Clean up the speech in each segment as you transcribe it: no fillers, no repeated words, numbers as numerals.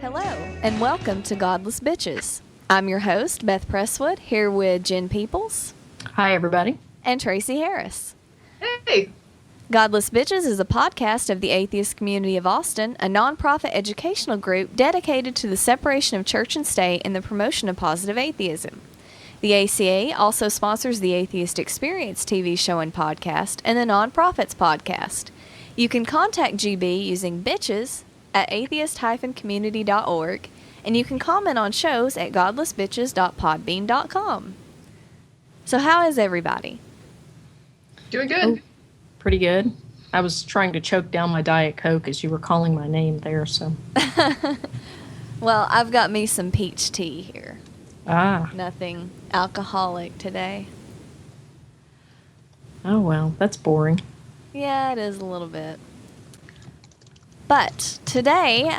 Hello, and welcome to Godless Bitches. I'm your host, Beth Presswood, here with Jen Peeples. Hi, everybody. And Tracie Harris. Hey! Godless Bitches is a podcast of the Atheist Community of Austin, a nonprofit educational group dedicated to the separation of church and state and the promotion of positive atheism. The ACA also sponsors the Atheist Experience TV show and podcast and the Nonprofits podcast. You can contact GB using bitches at atheist-community.org, and you can comment on shows at godlessbitches.podbean.com. So how is everybody? Doing good. Oh, pretty good. I was trying to choke down my Diet Coke as you were calling my name there, so. Well, I've got me some peach tea here. Ah. Nothing alcoholic today. Oh, well, that's boring. Yeah, it is a little bit. But today,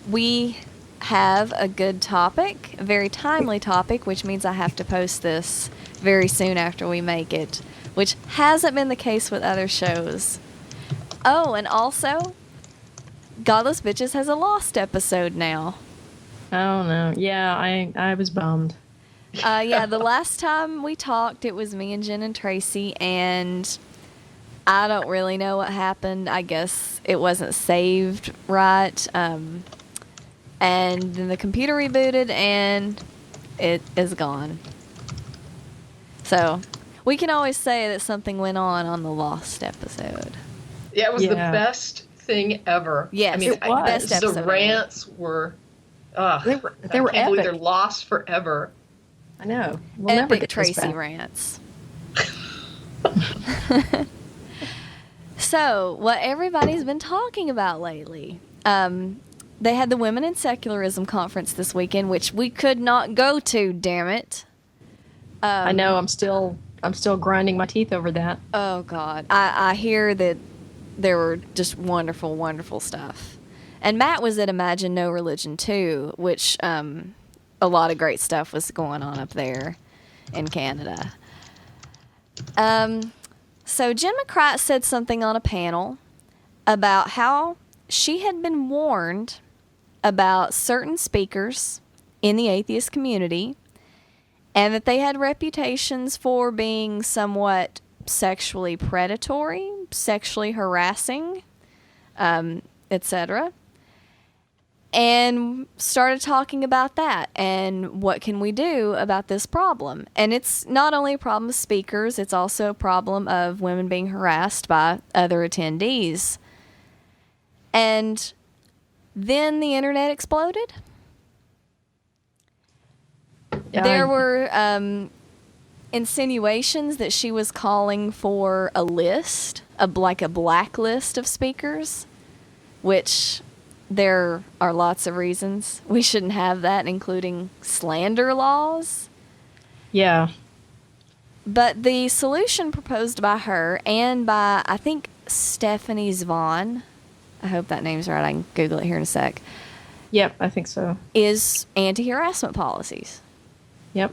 we have a good topic, a very timely topic, which means I have to post this very soon after we make it, which hasn't been the case with other shows. Oh, and also, Godless Bitches has a lost episode now. Oh, no. Yeah, I was bummed. Yeah, the last time we talked, it was me and Jen and Tracie, and I don't really know what happened. I guess it wasn't saved right. And then the computer rebooted, and it is gone. So we can always say that something went on the lost episode. Yeah, it was the best thing ever. Yes, I mean, it was. Best episode the rants were, they were I can't believe epic. they're lost forever. I know. We'll never Epic get this Tracie back. rants. So, what everybody's been talking about lately. They had the Women in Secularism conference this weekend, which we could not go to, damn it. I know. I'm still grinding my teeth over that. Oh, God. I hear that there were just wonderful, wonderful stuff. And Matt was at Imagine No Religion, too, which a lot of great stuff was going on up there in Canada. So Jen McCratt said something on a panel about how she had been warned about certain speakers in the atheist community and that they had reputations for being somewhat sexually predatory, sexually harassing, etc. And started talking about that and what can we do about this problem. And it's not only a problem of speakers, it's also a problem of women being harassed by other attendees. And then the internet exploded. There were insinuations that she was calling for a list, like a blacklist of speakers, which there are lots of reasons we shouldn't have that, including slander laws. Yeah. But the solution proposed by her and by, I think, Stephanie Zvon, I hope that name's right, I can Google it here in a sec. Yep, I think so. Is anti-harassment policies. Yep.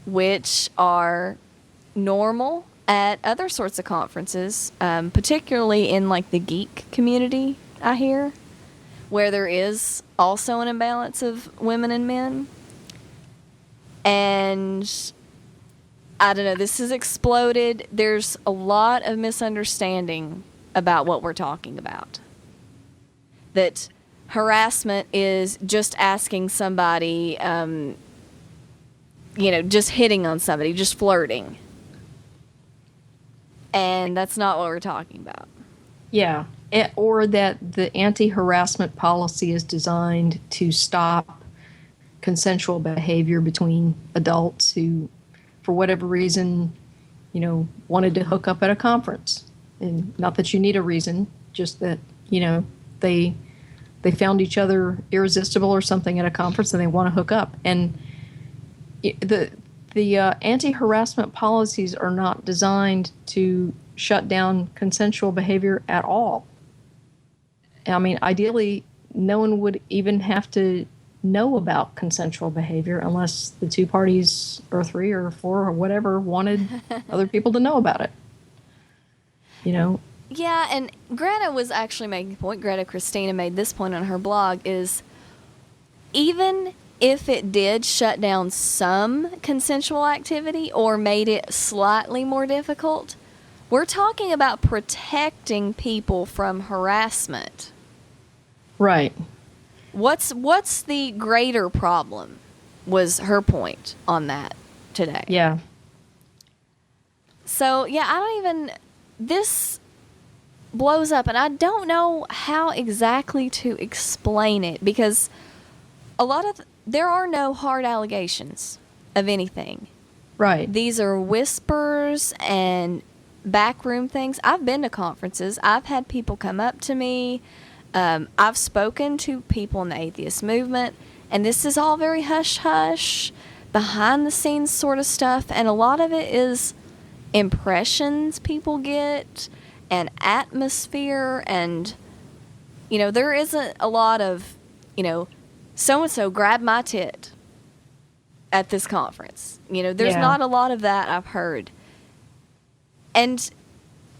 Which are normal at other sorts of conferences, particularly in like the geek community, I hear, where there is also an imbalance of women and men. And I don't know, this has exploded. There's a lot of misunderstanding about what we're talking about. That harassment is just asking somebody, just hitting on somebody, just flirting. And that's not what we're talking about. Yeah. Or that the anti-harassment policy is designed to stop consensual behavior between adults who, for whatever reason, wanted to hook up at a conference. And not that you need a reason, just that, they found each other irresistible or something at a conference and they want to hook up. And the anti-harassment policies are not designed to shut down consensual behavior at all. I mean, ideally, no one would even have to know about consensual behavior unless the two parties or three or four or whatever wanted other people to know about it. Yeah, and Greta was actually making the point, Greta Christina made this point on her blog, is even if it did shut down some consensual activity or made it slightly more difficult, we're talking about protecting people from harassment. Right. What's the greater problem, was her point on that today. Yeah. So, yeah, this blows up, and I don't know how exactly to explain it, because there are no hard allegations of anything. Right. These are whispers and backroom things. I've been to conferences. I've had people come up to me. I've spoken to people in the atheist movement, and this is all very hush-hush, behind-the-scenes sort of stuff, and a lot of it is impressions people get and atmosphere, and, there isn't a lot of, so-and-so grabbed my tit at this conference. There's not a lot of that I've heard. And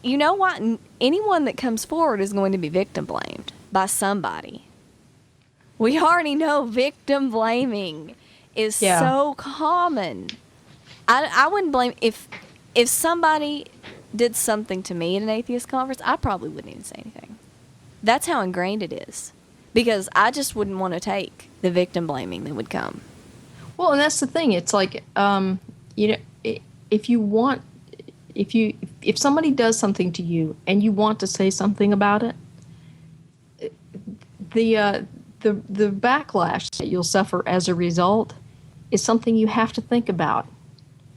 you know what? Anyone that comes forward is going to be victim blamed by somebody. We already know victim blaming is so common. I wouldn't blame if somebody did something to me at an atheist conference, I probably wouldn't even say anything. That's how ingrained it is. Because I just wouldn't want to take the victim blaming that would come. Well, and that's the thing. It's like, if somebody does something to you and you want to say something about it, the backlash that you'll suffer as a result is something you have to think about,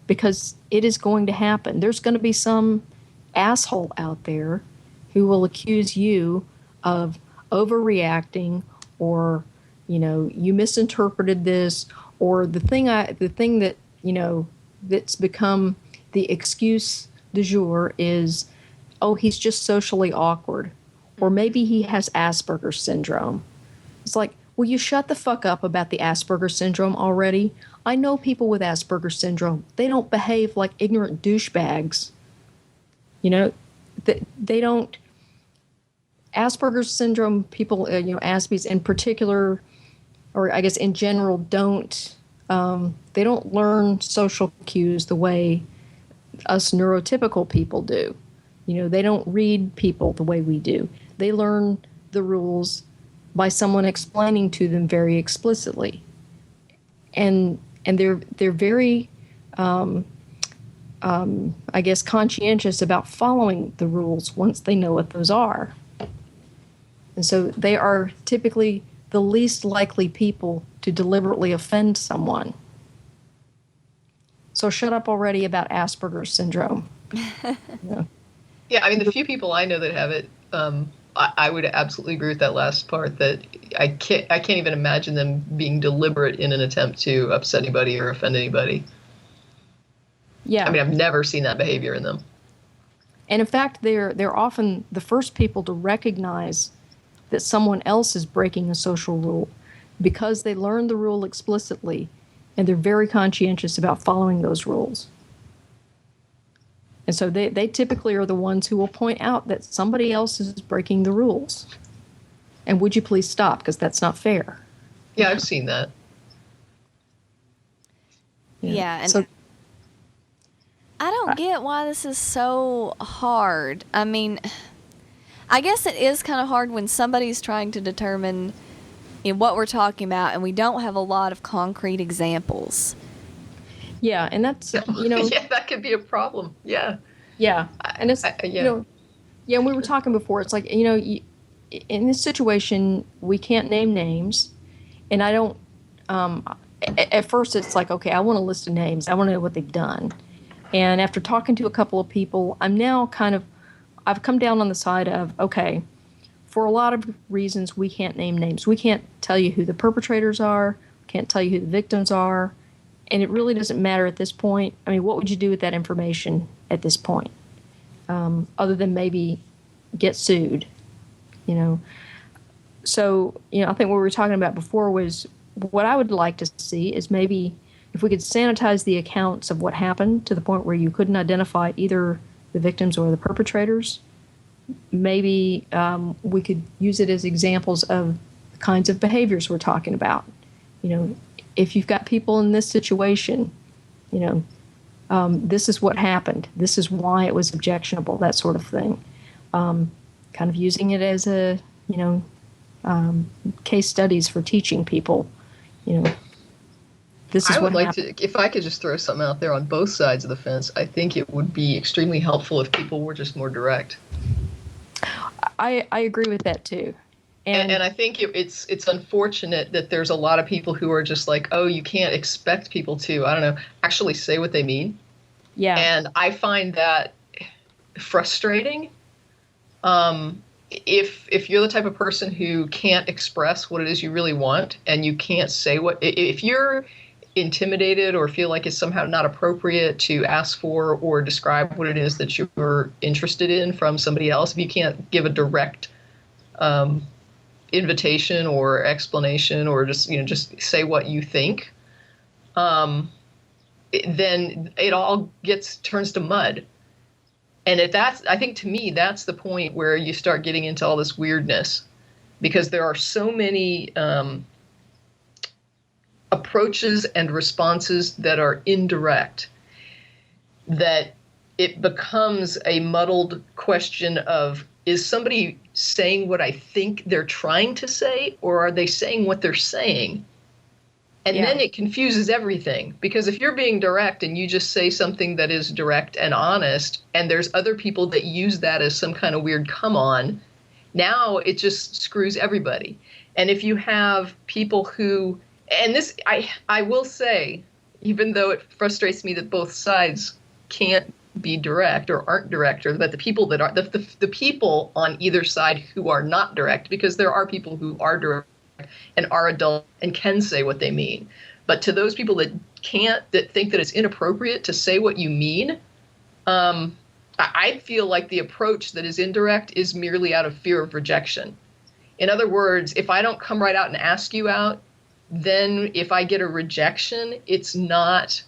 because it is going to happen. There's going to be some asshole out there who will accuse you of overreacting, or you misinterpreted this, or the thing that that's become the excuse du jour is, oh, he's just socially awkward, or maybe he has Asperger's syndrome. It's like, will you shut the fuck up about the Asperger's syndrome already? I know people with Asperger's syndrome. They don't behave like ignorant douchebags. They don't. Asperger's syndrome people, Aspies in particular, or I guess in general, don't. They don't learn social cues the way us neurotypical people do. They don't read people the way we do. They learn the rules by someone explaining to them very explicitly, and they're very, I guess, conscientious about following the rules once they know what those are. And so they are typically the least likely people to deliberately offend someone. So shut up already about Asperger's syndrome. Yeah, I mean, the few people I know that have it, I would absolutely agree with that last part, that I can't even imagine them being deliberate in an attempt to upset anybody or offend anybody. Yeah. I mean, I've never seen that behavior in them. And in fact, they're often the first people to recognize that someone else is breaking a social rule, because they learned the rule explicitly and they're very conscientious about following those rules. And so they typically are the ones who will point out that somebody else is breaking the rules. And would you please stop, because that's not fair. Yeah, I've seen that. Yeah, and so, I don't get why this is so hard. I mean, I guess it is kind of hard when somebody's trying to determine what we're talking about and we don't have a lot of concrete examples. Yeah, and that's, yeah, that could be a problem. Yeah. Yeah. And it's, and we were talking before, it's like, in this situation, we can't name names. And I don't, at first it's like, okay, I want a list of names. I want to know what they've done. And after talking to a couple of people, I'm now I've come down on the side of, okay, for a lot of reasons, we can't name names. We can't tell you who the perpetrators are, can't tell you who the victims are, and it really doesn't matter at this point. I mean, what would you do with that information at this point, other than maybe get sued, So, I think what we were talking about before was, what I would like to see is maybe if we could sanitize the accounts of what happened to the point where you couldn't identify either the victims or the perpetrators, maybe we could use it as examples of the kinds of behaviors we're talking about. If you've got people in this situation, this is what happened. This is why it was objectionable, that sort of thing. Kind of using it as a, case studies for teaching people, this is I would what like happened. to, if I could just throw something out there on both sides of the fence, I think it would be extremely helpful if people were just more direct. I agree with that too. And I think it's unfortunate that there's a lot of people who are just like, oh, you can't expect people to, I don't know, actually say what they mean. Yeah. And I find that frustrating. If you're the type of person who can't express what it is you really want, and you can't say if you're intimidated or feel like it's somehow not appropriate to ask for or describe what it is that you're interested in from somebody else, if you can't give a direct invitation or explanation, or just say what you think, then it all turns to mud. And I think to me, that's the point where you start getting into all this weirdness, because there are so many approaches and responses that are indirect that it becomes a muddled question of, is somebody saying what I think they're trying to say, or are they saying what they're saying? And then it confuses everything, because if you're being direct and you just say something that is direct and honest, and there's other people that use that as some kind of weird come on, now it just screws everybody. And if you have people who, and this, I will say, even though it frustrates me that both sides can't be direct or aren't direct, or that the people that are, the people on either side who are not direct, because there are people who are direct and are adult and can say what they mean. But to those people that can't, that think that it's inappropriate to say what you mean, I feel like the approach that is indirect is merely out of fear of rejection. In other words, if I don't come right out and ask you out, then if I get a rejection, it's not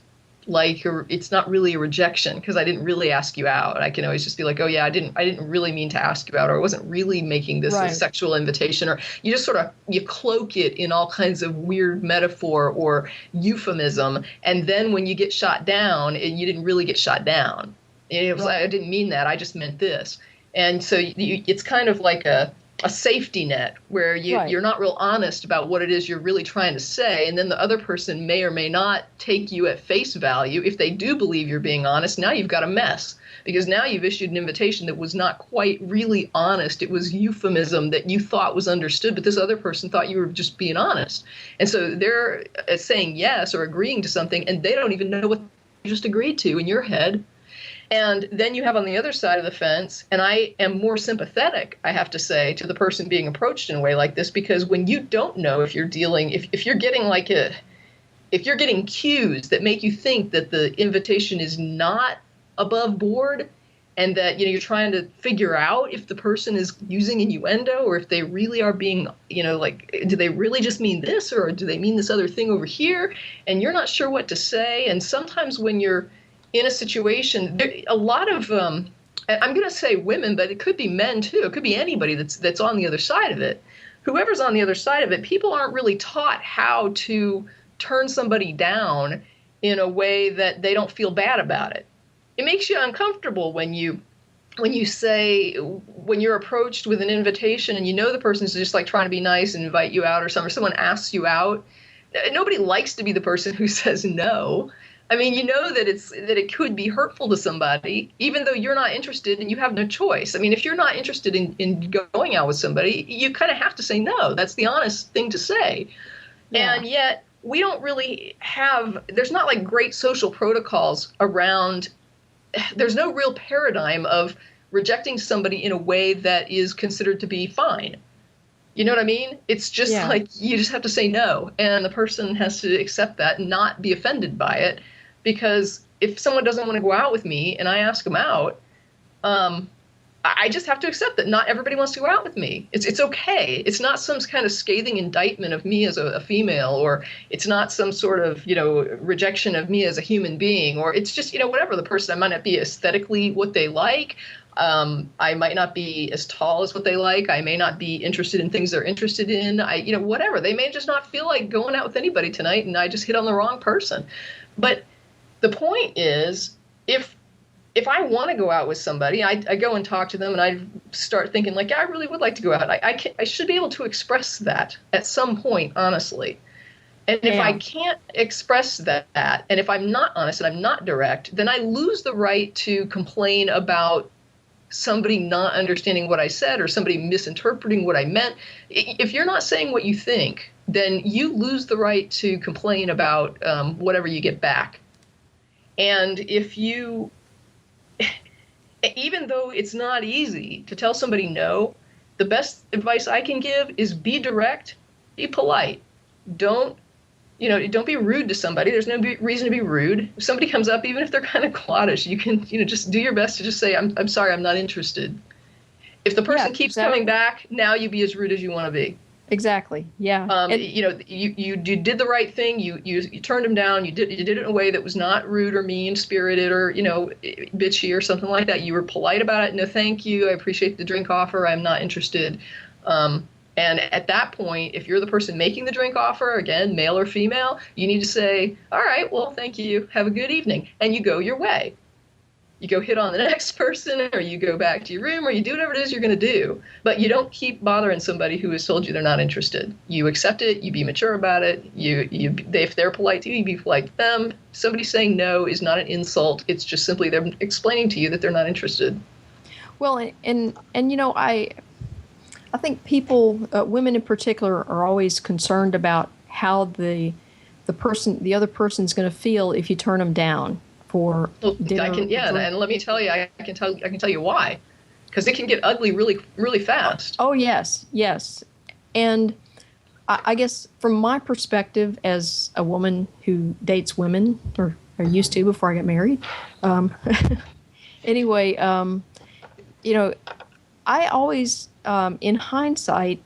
really a rejection, because I didn't really ask you out. I can always just be like, oh yeah, I didn't really mean to ask you out, or I wasn't really making this a sexual invitation, or you just you cloak it in all kinds of weird metaphor or euphemism, and then when you get shot down, you didn't really get shot down. It was like, I didn't mean that, I just meant this. And so it's kind of like a safety net where you're not real honest about what it is you're really trying to say, and then the other person may or may not take you at face value. If they do believe you're being honest, now you've got a mess, because now you've issued an invitation that was not quite really honest. It was euphemism that you thought was understood, but this other person thought you were just being honest. And so they're saying yes or agreeing to something, and they don't even know what you just agreed to in your head. And then you have on the other side of the fence, and I am more sympathetic, I have to say, to the person being approached in a way like this, because when you don't know if you're dealing, if you're getting if you're getting cues that make you think that the invitation is not above board, and that, you're trying to figure out if the person is using innuendo, or if they really are being, do they really just mean this, or do they mean this other thing over here? And you're not sure what to say. And sometimes when you're in a situation, a lot of, I'm going to say women, but it could be men too. It could be anybody that's on the other side of it. Whoever's on the other side of it, people aren't really taught how to turn somebody down in a way that they don't feel bad about it. It makes you uncomfortable when you're approached with an invitation and the person's just like trying to be nice and invite you out or something, or someone asks you out. Nobody likes to be the person who says no. I mean, that it could be hurtful to somebody, even though you're not interested and you have no choice. I mean, if you're not interested in going out with somebody, you kind of have to say no. That's the honest thing to say. Yeah. And yet we don't really there's not like great social protocols around. There's no real paradigm of rejecting somebody in a way that is considered to be fine. You know what I mean? It's just like you just have to say no, and the person has to accept that and not be offended by it. Because if someone doesn't want to go out with me and I ask them out, I just have to accept that not everybody wants to go out with me. It's okay. It's not some kind of scathing indictment of me as a female, or it's not some sort of, rejection of me as a human being, or it's just, whatever the person, I might not be aesthetically what they like, I might not be as tall as what they like. I may not be interested in things they're interested in. Whatever. They may just not feel like going out with anybody tonight, and I just hit on the wrong person. But the point is, if I want to go out with somebody, I go and talk to them, and I start thinking like, yeah, I really would like to go out. I should be able to express that at some point, honestly. And if I can't express that, and if I'm not honest and I'm not direct, then I lose the right to complain about somebody not understanding what I said or somebody misinterpreting what I meant. If you're not saying what you think, then you lose the right to complain about whatever you get back. And if you, even though it's not easy to tell somebody no, the best advice I can give is be direct, be polite. Don't be rude to somebody. There's no reason to be rude. If somebody comes up, even if they're kind of cloddish, you can, just do your best to just say, I'm sorry, I'm not interested. If the person keeps coming back, now you be as rude as you want to be. Exactly. Yeah. You did the right thing. You turned them down. You did it in a way that was not rude or mean spirited or, bitchy or something like that. You were polite about it. No, thank you. I appreciate the drink offer. I'm not interested. And at that point, if you're the person making the drink offer, again, male or female, you need to say, all right, well, thank you. Have a good evening. And you go your way. You go hit on the next person, or you go back to your room, or you do whatever it is you're going to do. But you don't keep bothering somebody who has told you they're not interested. You accept it. You be mature about it. If they're polite to you, you be polite to them. Somebody saying no is not an insult. It's just simply them explaining to you that they're not interested. Well, I think people, women in particular, are always concerned about how the other person's going to feel if you turn them down for dinner. And let me tell you, I can tell you why, because it can get ugly really, really fast. Oh yes, and I guess from my perspective as a woman who dates women, or used to before I got married, anyway, I always, in hindsight,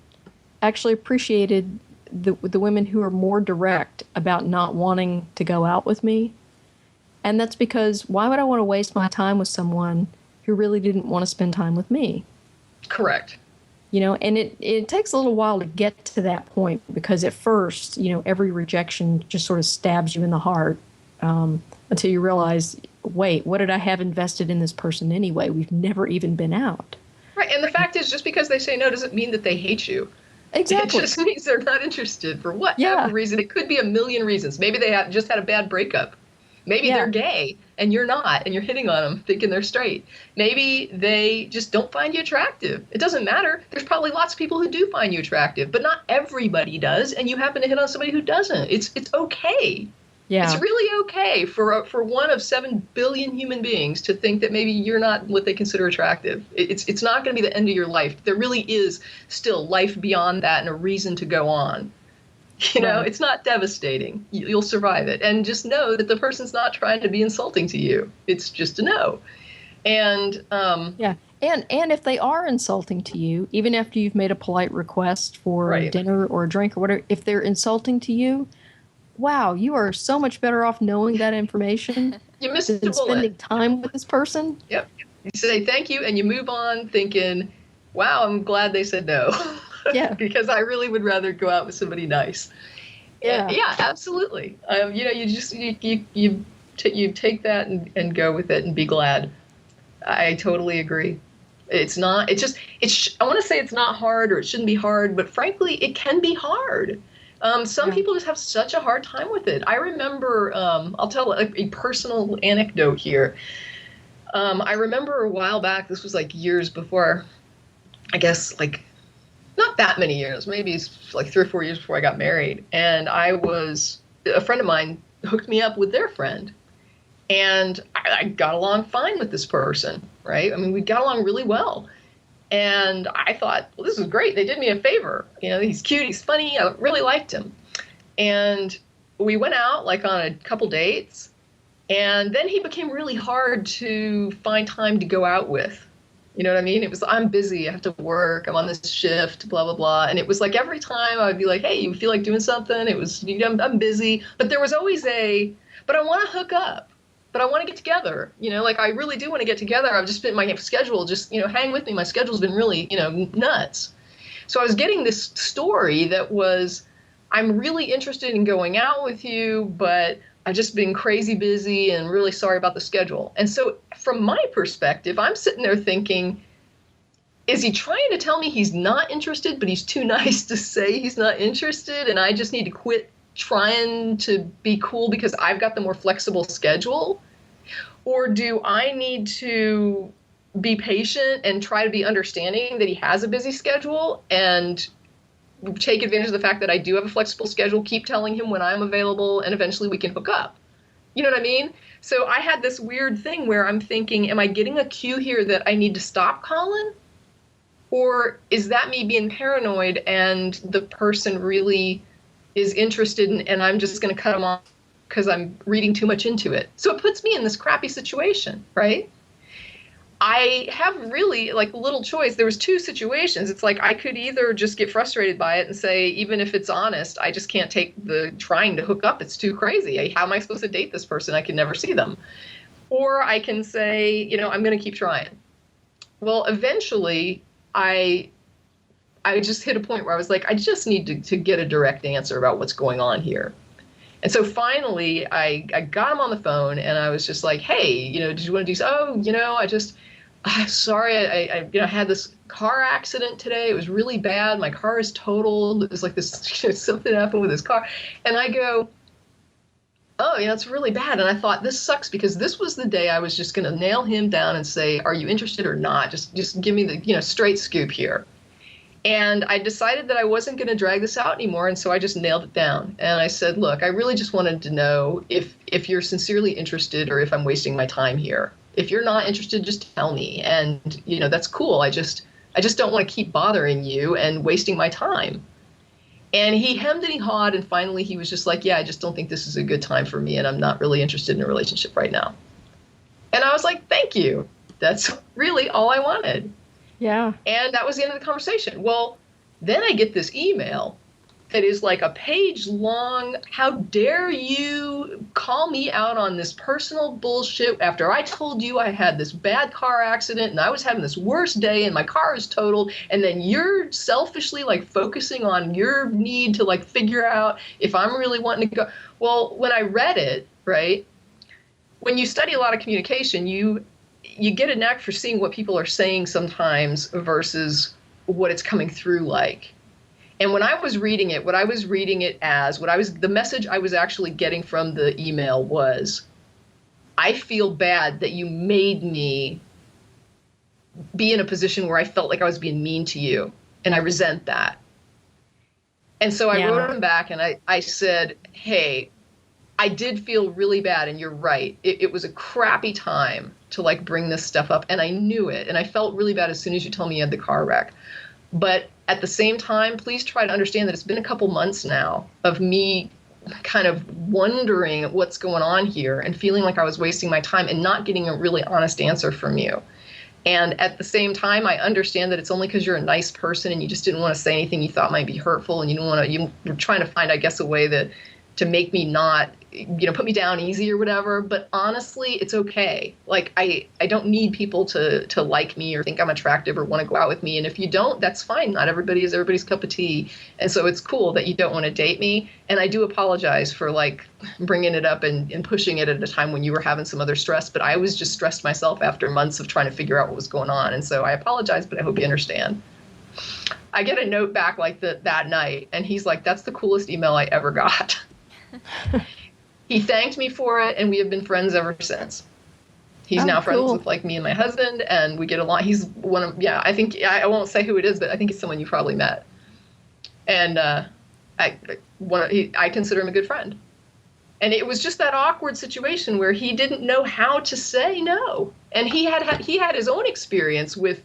actually appreciated the women who are more direct about not wanting to go out with me. And that's because why would I want to waste my time with someone who really didn't want to spend time with me? Correct. And it takes a little while to get to that point, because at first, every rejection just sort of stabs you in the heart until you realize, wait, what did I have invested in this person anyway? We've never even been out. Right, and the fact is, just because they say no doesn't mean that they hate you. Exactly. It just means they're not interested for whatever reason. It could be a million reasons. Maybe they just had a bad breakup. Maybe they're gay and you're not, and you're hitting on them thinking they're straight. Maybe they just don't find you attractive. It doesn't matter. There's probably lots of people who do find you attractive, but not everybody does, and you happen to hit on somebody who doesn't. It's okay. Yeah. It's really okay for one of 7 billion human beings to think that maybe you're not what they consider attractive. It's not going to be the end of your life. There really is still life beyond that and a reason to go on. It's not devastating. You'll survive it. And just know that the person's not trying to be insulting to you. It's just a no. And And if they are insulting to you, even after you've made a polite request for dinner or a drink or whatever, if they're insulting to you, wow, you are so much better off knowing that information than spending time with this person. Yep. You say thank you and you move on thinking, wow, I'm glad they said no. Yeah. Because I really would rather go out with somebody nice. Yeah. Yeah, absolutely. You take that and go with it and be glad. I totally agree. I want to say it's not hard, or it shouldn't be hard, but frankly, it can be hard. Some people just have such a hard time with it. I remember, I'll tell a personal anecdote here. I remember a while back, this was like years before, I guess like not that many years, maybe it's like 3 or 4 years before I got married. And a friend of mine hooked me up with their friend. And I got along fine with this person, right? I mean, we got along really well. And I thought, well, this is great. They did me a favor. He's cute. He's funny. I really liked him. And we went out like on a couple dates. And then he became really hard to find time to go out with. You know what I mean? It was, I'm busy. I have to work. I'm on this shift, blah, blah, blah. And it was like every time I would be like, hey, you feel like doing something? It was, I'm busy. But there was always but I want to hook up. but I want to get together. Like I really do want to get together. I've just been, my schedule, just, hang with me. My schedule's been really, nuts. So I was getting this story that was, I'm really interested in going out with you, but I've just been crazy busy and really sorry about the schedule. And so from my perspective, I'm sitting there thinking, is he trying to tell me he's not interested, but he's too nice to say he's not interested, and I just need to quit trying to be cool because I've got the more flexible schedule? Or do I need to be patient and try to be understanding that he has a busy schedule and take advantage of the fact that I do have a flexible schedule, keep telling him when I'm available, and eventually we can hook up? You know what I mean? So I had this weird thing where I'm thinking, am I getting a cue here that I need to stop calling? Or is that me being paranoid and the person really is interested and I'm just going to cut them off because I'm reading too much into it? So it puts me in this crappy situation, right? I have really little choice. There was two situations. It's like I could either just get frustrated by it and say, even if it's honest, I just can't take the trying to hook up. It's too crazy. How am I supposed to date this person? I can never see them. Or I can say, I'm going to keep trying. Well, eventually I just hit a point where I was like, I just need to get a direct answer about what's going on here. And so finally, I got him on the phone and I was just like, hey, did you want to do so? Sorry, I had this car accident today. It was really bad. My car is totaled. It was like this, something happened with his car. And I go, oh, it's really bad. And I thought, this sucks because this was the day I was just going to nail him down and say, are you interested or not? Just give me the, straight scoop here. And I decided that I wasn't going to drag this out anymore. And so I just nailed it down. And I said, look, I really just wanted to know if you're sincerely interested or if I'm wasting my time here. If you're not interested, just tell me. And, that's cool. I just don't want to keep bothering you and wasting my time. And he hemmed and he hawed. And finally, he was just like, yeah, I just don't think this is a good time for me. And I'm not really interested in a relationship right now. And I was like, thank you. That's really all I wanted. Yeah. And that was the end of the conversation. Well, then I get this email that is like a page long. How dare you call me out on this personal bullshit after I told you I had this bad car accident and I was having this worst day and my car is totaled. And then you're selfishly focusing on your need to figure out if I'm really wanting to go. Well, when I read it, right, when you study a lot of communication, you get a knack for seeing what people are saying sometimes versus what it's coming through like. And when I was reading it, what I was reading it as, the message I was actually getting from the email was, I feel bad that you made me be in a position where I felt like I was being mean to you. And I resent that. And so I wrote him back and I said, hey, I did feel really bad, and you're right. It was a crappy time to bring this stuff up, and I knew it, and I felt really bad as soon as you told me you had the car wreck. But at the same time, please try to understand that it's been a couple months now of me kind of wondering what's going on here and feeling like I was wasting my time and not getting a really honest answer from you. And at the same time, I understand that it's only because you're a nice person and you just didn't want to say anything you thought might be hurtful, and you were trying to find, I guess, a way to make me not, put me down easy or whatever. But honestly, it's okay. I don't need people to like me or think I'm attractive or want to go out with me. And if you don't, that's fine. Not everybody is everybody's cup of tea. And so it's cool that you don't want to date me. And I do apologize for bringing it up and pushing it at a time when you were having some other stress. But I was just stressed myself after months of trying to figure out what was going on. And so I apologize, but I hope you understand. I get a note back that night, and he's like, that's the coolest email I ever got. He thanked me for it, and we have been friends ever since. He's now friends with me and my husband, and we get along. He's one of, I think, I won't say who it is, but I think he's someone you probably met. And I consider him a good friend. And it was just that awkward situation where he didn't know how to say no. And he had his own experience with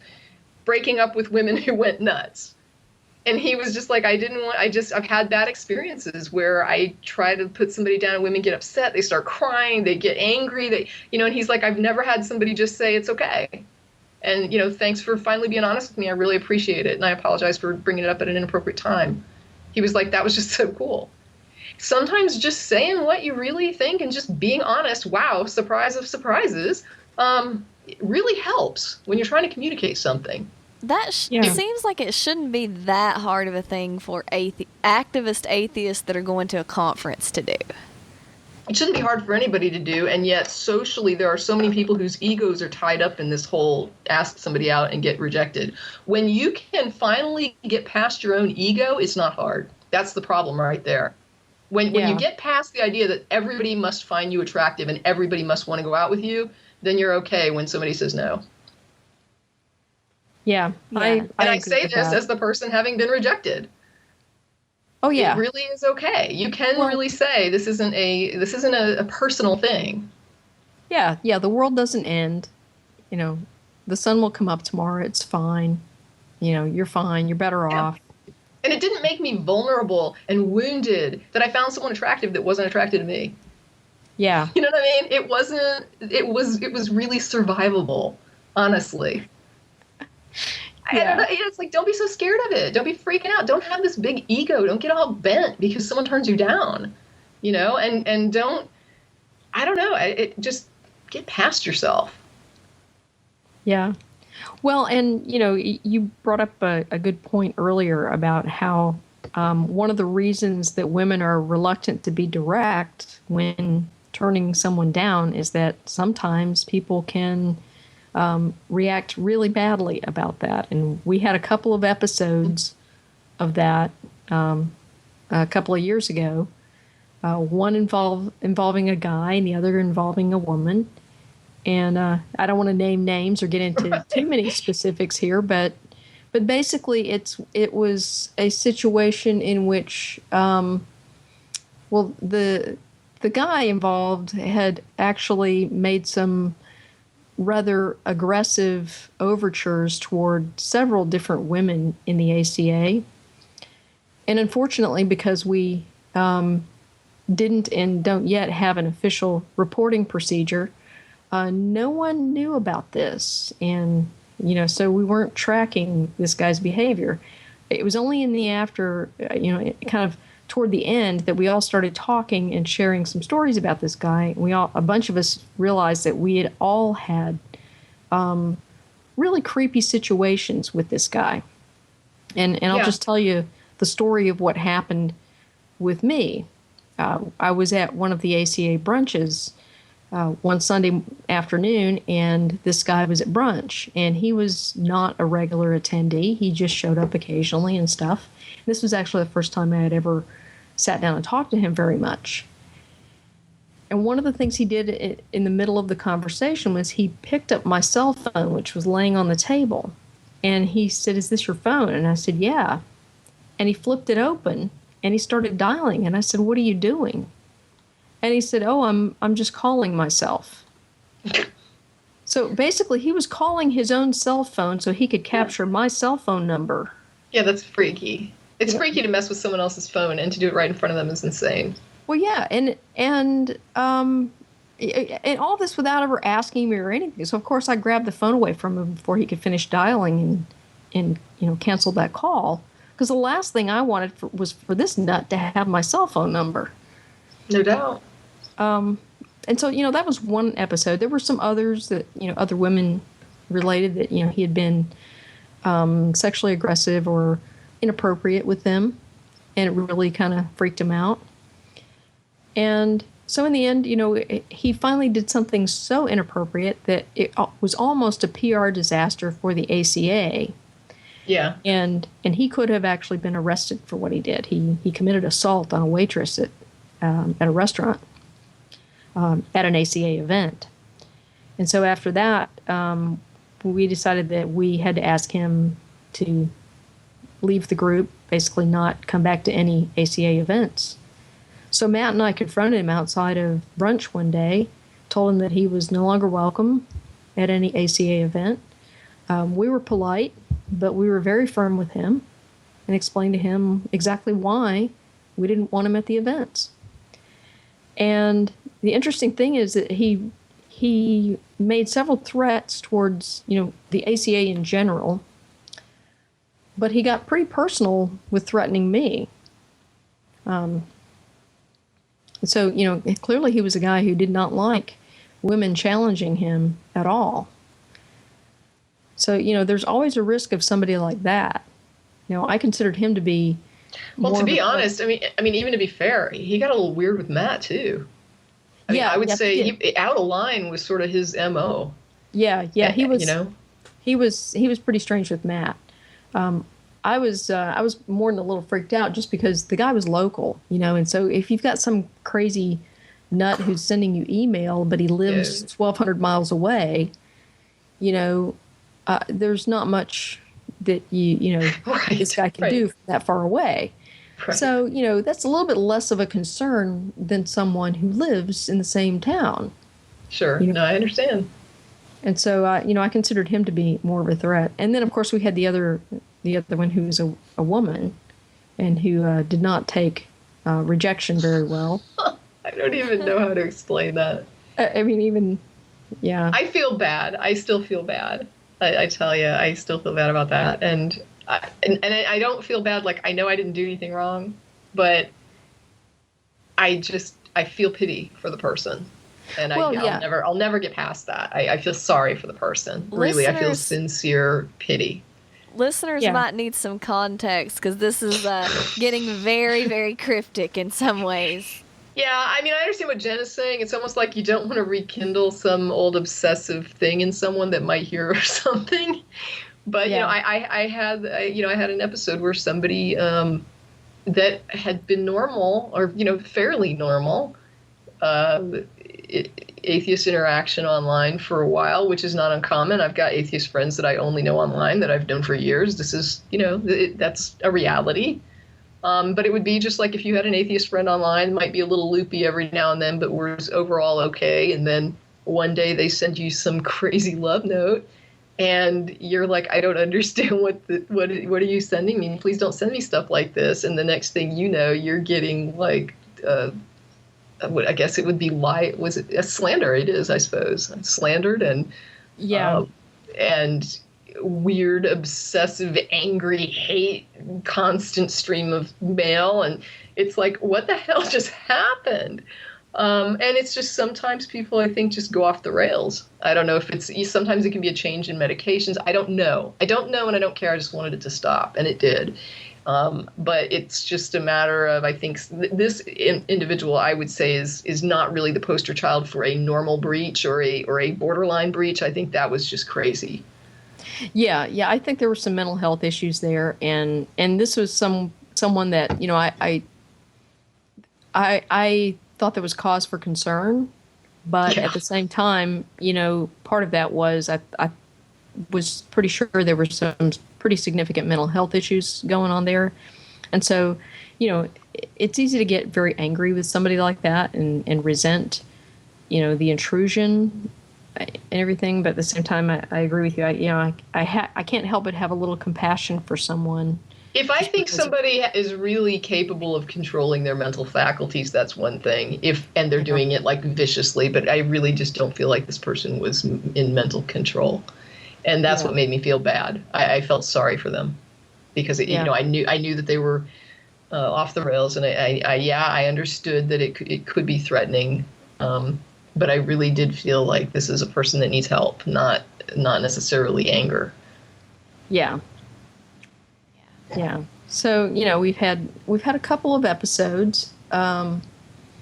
breaking up with women who went nuts. And he was just like, I've had bad experiences where I try to put somebody down and women get upset. They start crying. They get angry. And he's like, I've never had somebody just say it's okay. And, thanks for finally being honest with me. I really appreciate it. And I apologize for bringing it up at an inappropriate time. He was like, that was just so cool. sometimes just saying what you really think and just being honest, wow, surprise of surprises, it really helps when you're trying to communicate something. That seems like it shouldn't be that hard of a thing for activist atheists that are going to a conference to do. It shouldn't be hard for anybody to do, and yet socially there are so many people whose egos are tied up in this whole ask somebody out and get rejected. When you can finally get past your own ego, it's not hard. That's the problem right there. When you get past the idea that everybody must find you attractive and everybody must want to go out with you, then you're okay when somebody says no. Yeah. I say this as the person having been rejected. Oh yeah. It really is okay. You can really say this isn't a personal thing. Yeah, the world doesn't end. You know, the sun will come up tomorrow. It's fine. You know, you're fine. You're better off. And it didn't make me vulnerable and wounded that I found someone attractive that wasn't attracted to me. Yeah. You know what I mean? It was really survivable, honestly. Yeah. And it's like, don't be so scared of it. Don't be freaking out. Don't have this big ego. Don't get all bent because someone turns you down, you know, and don't, I don't know, just get past yourself. Yeah. Well, and, you know, you brought up a good point earlier about how one of the reasons that women are reluctant to be direct when turning someone down is that sometimes people can react really badly about that. And we had a couple of episodes of that a couple of years ago, one involving a guy and the other involving a woman. And I don't want to name names or get into too many specifics here, but basically it was a situation in which, the guy involved had actually made some rather aggressive overtures toward several different women in the ACA. And unfortunately, because we didn't and don't yet have an official reporting procedure, no one knew about this. And, you know, so we weren't tracking this guy's behavior. It was only in the kind of toward the end that we all started talking and sharing some stories about this guy. A bunch of us realized that we had all had really creepy situations with this guy. And I'll just tell you the story of what happened with me. I was at one of the ACA brunches one Sunday afternoon, and this guy was at brunch, and he was not a regular attendee. He just showed up occasionally and stuff. This was actually the first time I had ever sat down and talked to him very much. And one of the things he did in the middle of the conversation was he picked up my cell phone, which was laying on the table. And he said, "Is this your phone?" And I said, "Yeah." And he flipped it open and he started dialing. And I said, "What are you doing?" And he said, "Oh, I'm just calling myself." So basically he was calling his own cell phone so he could capture my cell phone number. Yeah, that's freaky. It's freaky to mess with someone else's phone, and to do it right in front of them is insane. Well, yeah, and all this without ever asking me or anything. So of course I grabbed the phone away from him before he could finish dialing and canceled that call, because the last thing I wanted was for this nut to have my cell phone number. No doubt. And so that was one episode. There were some others that other women related that he had been sexually aggressive or inappropriate with them, and it really kind of freaked him out. And so in the end, he finally did something so inappropriate that it was almost a PR disaster for the ACA. Yeah. And he could have actually been arrested for what he did. He committed assault on a waitress at a restaurant at an ACA event. And so after that, we decided that we had to ask him to leave the group, basically not come back to any ACA events. So Matt and I confronted him outside of brunch one day, told him that he was no longer welcome at any ACA event. We were polite, but we were very firm with him and explained to him exactly why we didn't want him at the events. And the interesting thing is that he made several threats towards, the ACA in general, but he got pretty personal with threatening me. So, clearly he was a guy who did not like women challenging him at all. So, there's always a risk of somebody like that. I considered him to be well, to be honest, I mean, even to be fair, he got a little weird with Matt too. I mean, I would say he out of line was sort of his MO. Yeah, he was. He was pretty strange with Matt. I was more than a little freaked out just because the guy was local, and so if you've got some crazy nut who's sending you email, but he lives 1,200 miles away, there's not much that this guy can do from that far away. Right. So, that's a little bit less of a concern than someone who lives in the same town. Sure. No, I understand. And so, I considered him to be more of a threat. And then, of course, we had the other one who was a woman and who did not take rejection very well. I don't even know how to explain that. I mean, yeah. I feel bad. I still feel bad. I tell you, I still feel bad about that. And I don't feel bad. Like, I know I didn't do anything wrong, but I feel pity for the person. And I'll never get past that. I feel sorry for the person. Really, I feel sincere pity. Listeners might need some context because this is getting very, very cryptic in some ways. Yeah, I mean, I understand what Jen is saying. It's almost like you don't want to rekindle some old obsessive thing in someone that might hear or something. But I had an episode where somebody that had been normal or fairly normal. Atheist interaction online for a while, which is not uncommon. I've got atheist friends that I only know online that I've known for years. This is, that's a reality. But it would be just like if you had an atheist friend online, might be a little loopy every now and then, but was overall okay. And then one day they send you some crazy love note and you're like, I don't understand what are you sending me? Please don't send me stuff like this. And the next thing you know, you're getting like, I guess it would be was it a slander? It is, I suppose. I'm slandered and weird, obsessive, angry hate, constant stream of mail, and it's like, what the hell just happened? And it's just sometimes people, I think, just go off the rails. I don't know if sometimes it can be a change in medications. I don't know, and I don't care. I just wanted it to stop, and it did. But it's just a matter of, I think this individual, I would say, is not really the poster child for a normal breach or a borderline breach. I think that was just crazy. Yeah. I think there were some mental health issues there, and this was someone that I thought there was cause for concern, but at the same time, part of that was I was pretty sure there were some pretty significant mental health issues going on there. And so, it's easy to get very angry with somebody like that and resent, the intrusion and everything. But at the same time, I agree with you. I can't help but have a little compassion for someone. If I think somebody is really capable of controlling their mental faculties, that's one thing. And they're doing it like viciously, but I really just don't feel like this person was in mental control. And that's what made me feel bad. I felt sorry for them because I knew that they were off the rails, and I understood that it could be threatening, but I really did feel like this is a person that needs help, not necessarily anger. Yeah. So we've had a couple of episodes. There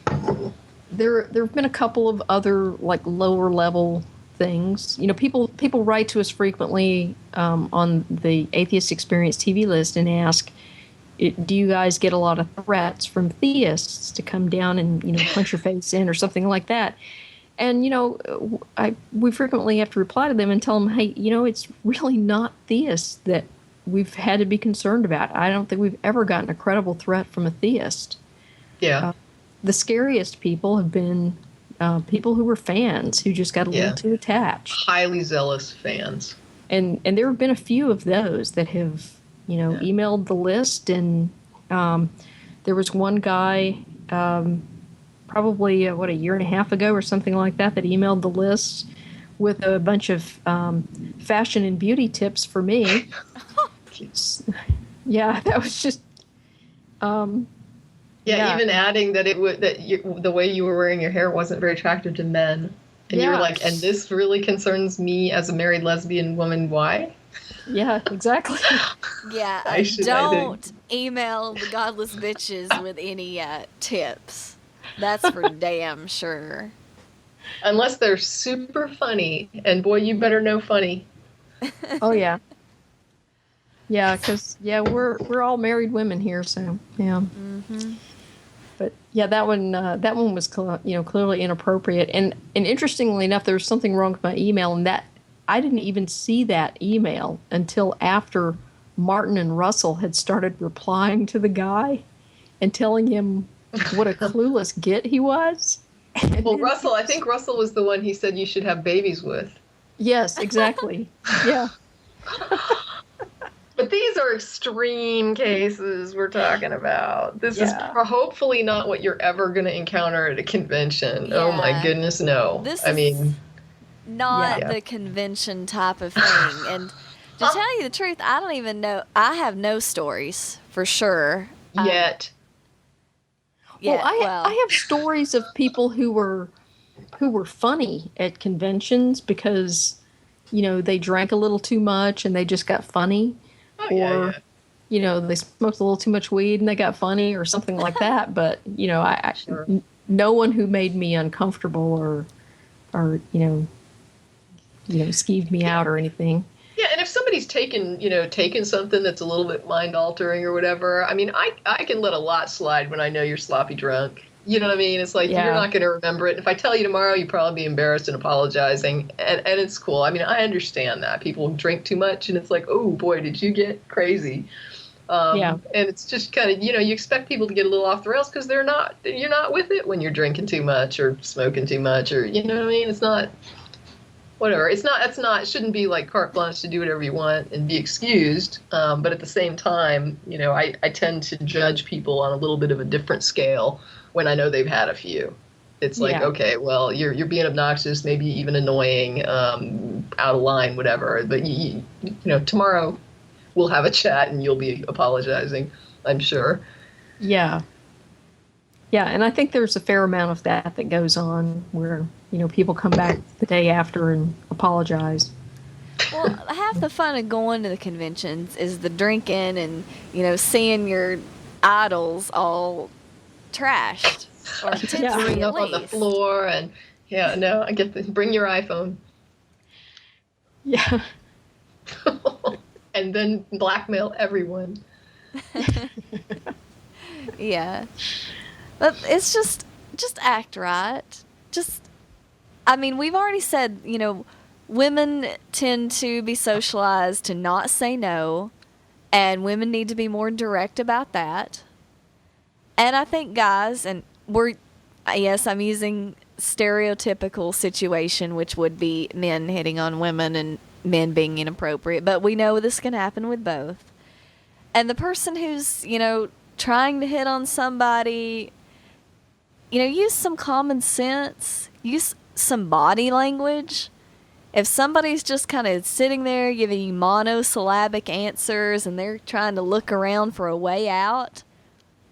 have been a couple of other like lower level things. People write to us frequently on the Atheist Experience TV list and ask, do you guys get a lot of threats from theists to come down and punch your face in or something like that? And we frequently have to reply to them and tell them, hey, it's really not theists that we've had to be concerned about. I don't think we've ever gotten a credible threat from a theist. Yeah. The scariest people have been people who were fans who just got a little too attached. Highly zealous fans. And there have been a few of those that have, emailed the list. And there was one guy probably, a year and a half ago or something like that emailed the list with a bunch of fashion and beauty tips for me. Yeah, that was just... Yeah, even adding that the way you were wearing your hair wasn't very attractive to men. And you were like, and this really concerns me as a married lesbian woman. Why? Yeah, exactly. Yeah, don't email the Godless Bitches with any tips. That's for damn sure. Unless they're super funny, and boy, you better know funny. Oh yeah. Yeah, because we're all married women here, so yeah. Mm-hmm. But yeah, that one was clearly inappropriate, and interestingly enough, there was something wrong with my email, and that I didn't even see that email until after Martin and Russell had started replying to the guy and telling him what a clueless git he was. Well, Russell, I think Russell was the one he said you should have babies with. Yes, exactly. Yeah. But these are extreme cases we're talking about. This is hopefully not what you're ever going to encounter at a convention. Yeah. Oh my goodness, no. Not the convention type of thing. And to tell you the truth, I don't even know. I have no stories for sure. Yet. Well, I have stories of people who were funny at conventions because, they drank a little too much and they just got funny. Or, they smoked a little too much weed and they got funny or something like that. But, no one who made me uncomfortable or skeeved me out or anything. Yeah, and if somebody's taken something that's a little bit mind altering or whatever, I mean, I can let a lot slide when I know you're sloppy drunk. You know what I mean? It's like, you're not going to remember it. If I tell you tomorrow, you'd probably be embarrassed and apologizing. And it's cool. I mean, I understand that. People drink too much, and it's like, oh, boy, did you get crazy. And it's just kind of, you expect people to get a little off the rails because you're not with it when you're drinking too much or smoking too much or, you know what I mean? It's not, whatever. It shouldn't be like carte blanche to do whatever you want and be excused. But at the same time, I tend to judge people on a little bit of a different scale when I know they've had a few. It's like, okay, well, you're being obnoxious, maybe even annoying, out of line, whatever. But tomorrow we'll have a chat and you'll be apologizing, I'm sure. Yeah. Yeah, and I think there's a fair amount of that goes on where, people come back the day after and apologize. Well, half the fun of going to the conventions is the drinking and, seeing your idols all trashed or throwing up on the floor and I get bring your iPhone. Yeah. And then blackmail everyone. Yeah. But it's just act right. We've already said, women tend to be socialized to not say no, and women need to be more direct about that. And I think guys, and I'm using stereotypical situation, which would be men hitting on women and men being inappropriate, but we know this can happen with both. And the person who's, trying to hit on somebody, use some common sense, use some body language. If somebody's just kind of sitting there giving you monosyllabic answers and they're trying to look around for a way out,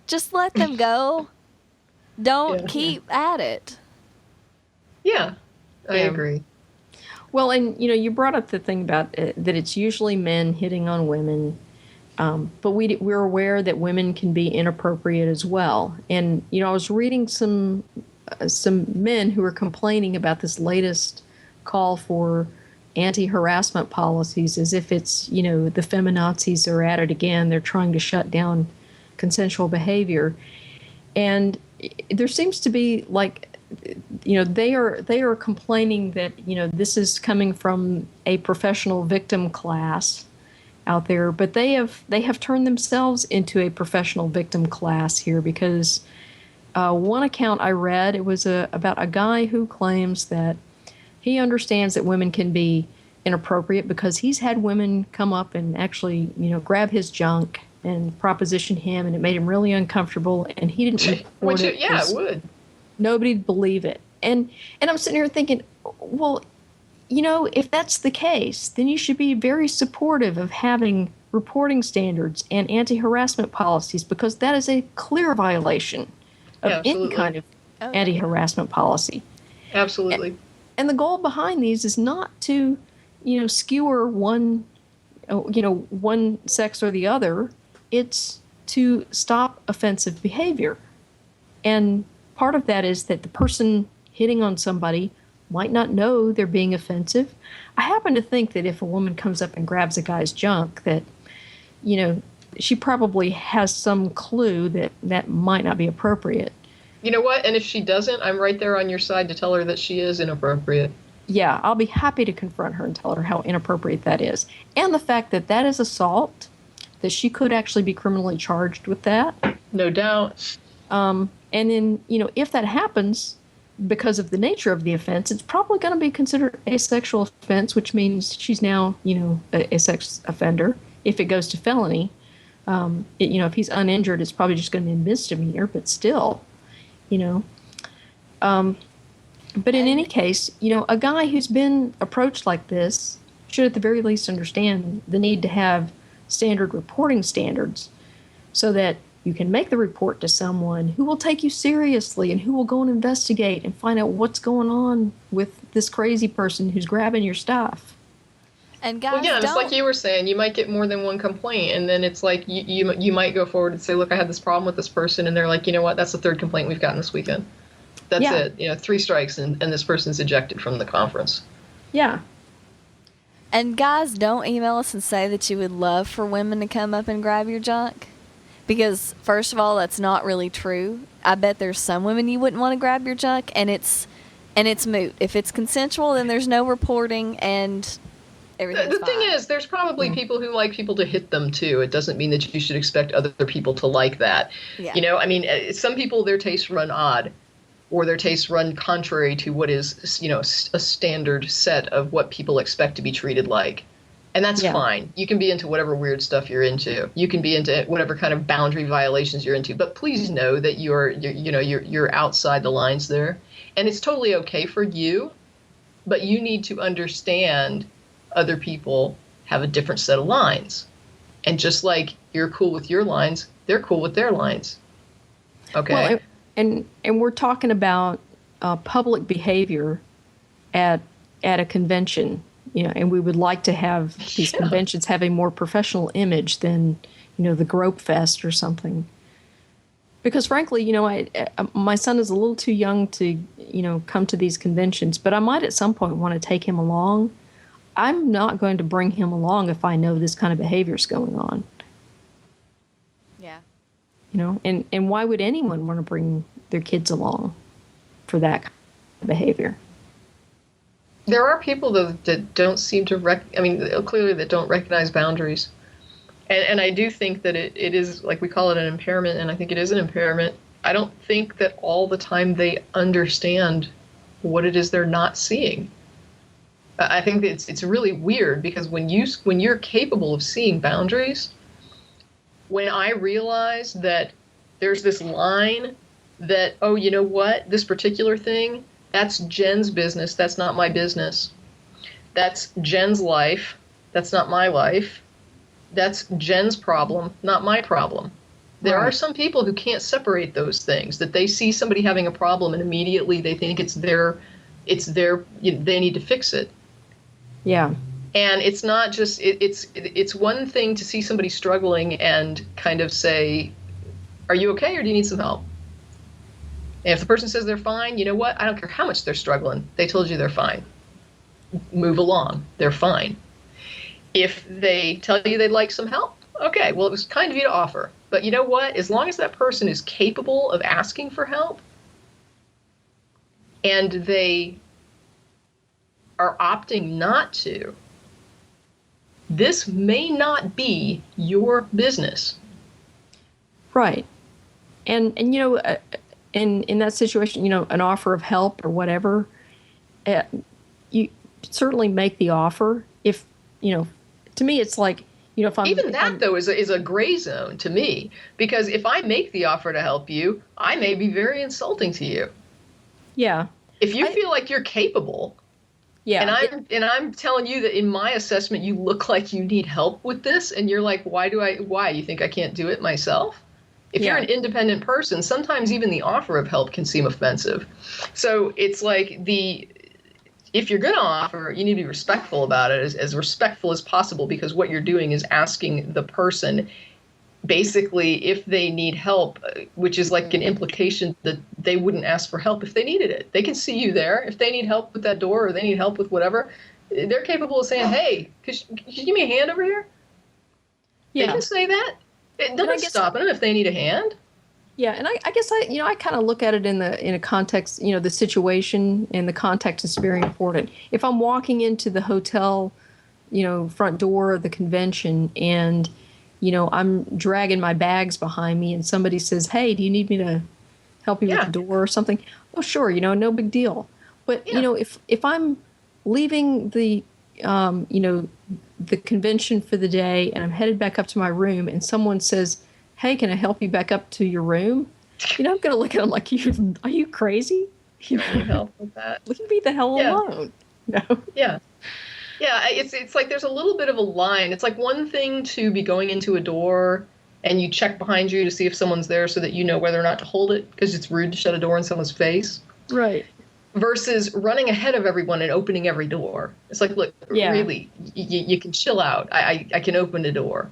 just let them go. Don't keep at it. Yeah, I agree. Well, and, you brought up the thing about that it's usually men hitting on women, but we're aware that women can be inappropriate as well. And, I was reading some men who were complaining about this latest call for anti-harassment policies as if it's, the feminazis are at it again. They're trying to shut down consensual behavior. And there seems to be they are complaining that, this is coming from a professional victim class out there, but they have turned themselves into a professional victim class here because one account I read, it was about a guy who claims that he understands that women can be inappropriate because he's had women come up and actually, grab his junk and proposition him, and it made him really uncomfortable, and he didn't report it. Yeah, it would. Nobody'd believe it. And I'm sitting here thinking, well, if that's the case, then you should be very supportive of having reporting standards and anti-harassment policies, because that is a clear violation of any kind of anti-harassment policy. Absolutely. And the goal behind these is not to, skewer one sex or the other. It's to stop offensive behavior. And part of that is that the person hitting on somebody might not know they're being offensive. I happen to think that if a woman comes up and grabs a guy's junk, that, she probably has some clue that that might not be appropriate. You know what? And if she doesn't, I'm right there on your side to tell her that she is inappropriate. Yeah, I'll be happy to confront her and tell her how inappropriate that is. And the fact that that is assault, that she could actually be criminally charged with that. No doubt. And then, if that happens, because of the nature of the offense, it's probably going to be considered a sexual offense, which means she's now, a sex offender. If it goes to felony, if he's uninjured, it's probably just going to be a misdemeanor, but still, But in any case, a guy who's been approached like this should at the very least understand the need to have standard reporting standards so that you can make the report to someone who will take you seriously and who will go and investigate and find out what's going on with this crazy person who's grabbing your stuff. And guys, it's like you were saying, you might get more than one complaint, and then it's like you might go forward and say, look, I had this problem with this person, and they're like, you know what, that's the third complaint we've gotten this weekend. That's it. 3 strikes, and this person's ejected from the conference. Yeah. And guys, don't email us and say that you would love for women to come up and grab your junk. Because, first of all, that's not really true. I bet there's some women you wouldn't want to grab your junk, and it's moot. If it's consensual, then there's no reporting, and everything's fine. The thing is, there's probably people who like people to hit them, too. It doesn't mean that you should expect other people to like that. Yeah. Some people, their tastes run odd, or their tastes run contrary to what is, a standard set of what people expect to be treated like. And that's fine. You can be into whatever weird stuff you're into. You can be into whatever kind of boundary violations you're into. But please know that you're outside the lines there. And it's totally okay for you, but you need to understand other people have a different set of lines. And just like you're cool with your lines, they're cool with their lines. Okay. Well, and we're talking about public behavior at a convention, and we would like to have these conventions have a more professional image than, the Grope Fest or something. Because frankly, my son is a little too young to, come to these conventions, but I might at some point want to take him along. I'm not going to bring him along if I know this kind of behavior is going on. Yeah. And why would anyone want to bring their kids along for that kind of behavior? There are people that don't seem to clearly that don't recognize boundaries. And I do think that it is, like we call it an impairment, and I think it is an impairment. I don't think that all the time they understand what it is they're not seeing. I think that it's really weird, because when you're capable of seeing boundaries, when I realize that there's this line that, oh, you know what, this particular thing, that's Jen's business, that's not my business. That's Jen's life, that's not my life. That's Jen's problem, not my problem. There are some people who can't separate those things, that they see somebody having a problem and immediately they think it's their they need to fix it. Yeah. And it's not just, it's one thing to see somebody struggling and kind of say, are you okay or do you need some help? And if the person says they're fine, you know what? I don't care how much they're struggling. They told you they're fine. Move along. They're fine. If they tell you they'd like some help, okay, well, it was kind of you to offer. But you know what? As long as that person is capable of asking for help and they are opting not to, this may not be your business. Right. And in that situation, an offer of help or whatever, you certainly make the offer. If, to me, it's like, if I'm... Even that, though, is a gray zone to me. Because if I make the offer to help you, I may be very insulting to you. Yeah. If you feel like you're capable Yeah. And I'm telling you that in my assessment, you look like you need help with this, and you're like, why? You think I can't do it myself? If you're an independent person, sometimes even the offer of help can seem offensive. So it's like if you're going to offer, you need to be respectful about it, as respectful as possible, because what you're doing is asking the person basically if they need help, which is like an implication that they wouldn't ask for help if they needed it. They can see you there. If they need help with that door or they need help with whatever, they're capable of saying, hey, could you give me a hand over here? Yeah. They can say that. Nothing's stopping them if they need a hand. Yeah, and I guess I kind of look at it in a context, the situation and the context is very important. If I'm walking into the hotel, front door of the convention and, I'm dragging my bags behind me and somebody says, hey, do you need me to help you with the door or something? Oh, sure, no big deal. But, if I'm leaving the convention for the day and I'm headed back up to my room and someone says, hey, can I help you back up to your room? I'm going to look at them like, are you crazy? You need help with that. Leave me the hell alone. No. Yeah. Yeah, it's like there's a little bit of a line. It's like one thing to be going into a door and you check behind you to see if someone's there so that you know whether or not to hold it, because it's rude to shut a door in someone's face. Right. Versus running ahead of everyone and opening every door. It's like, look, really, you can chill out. I can open the door.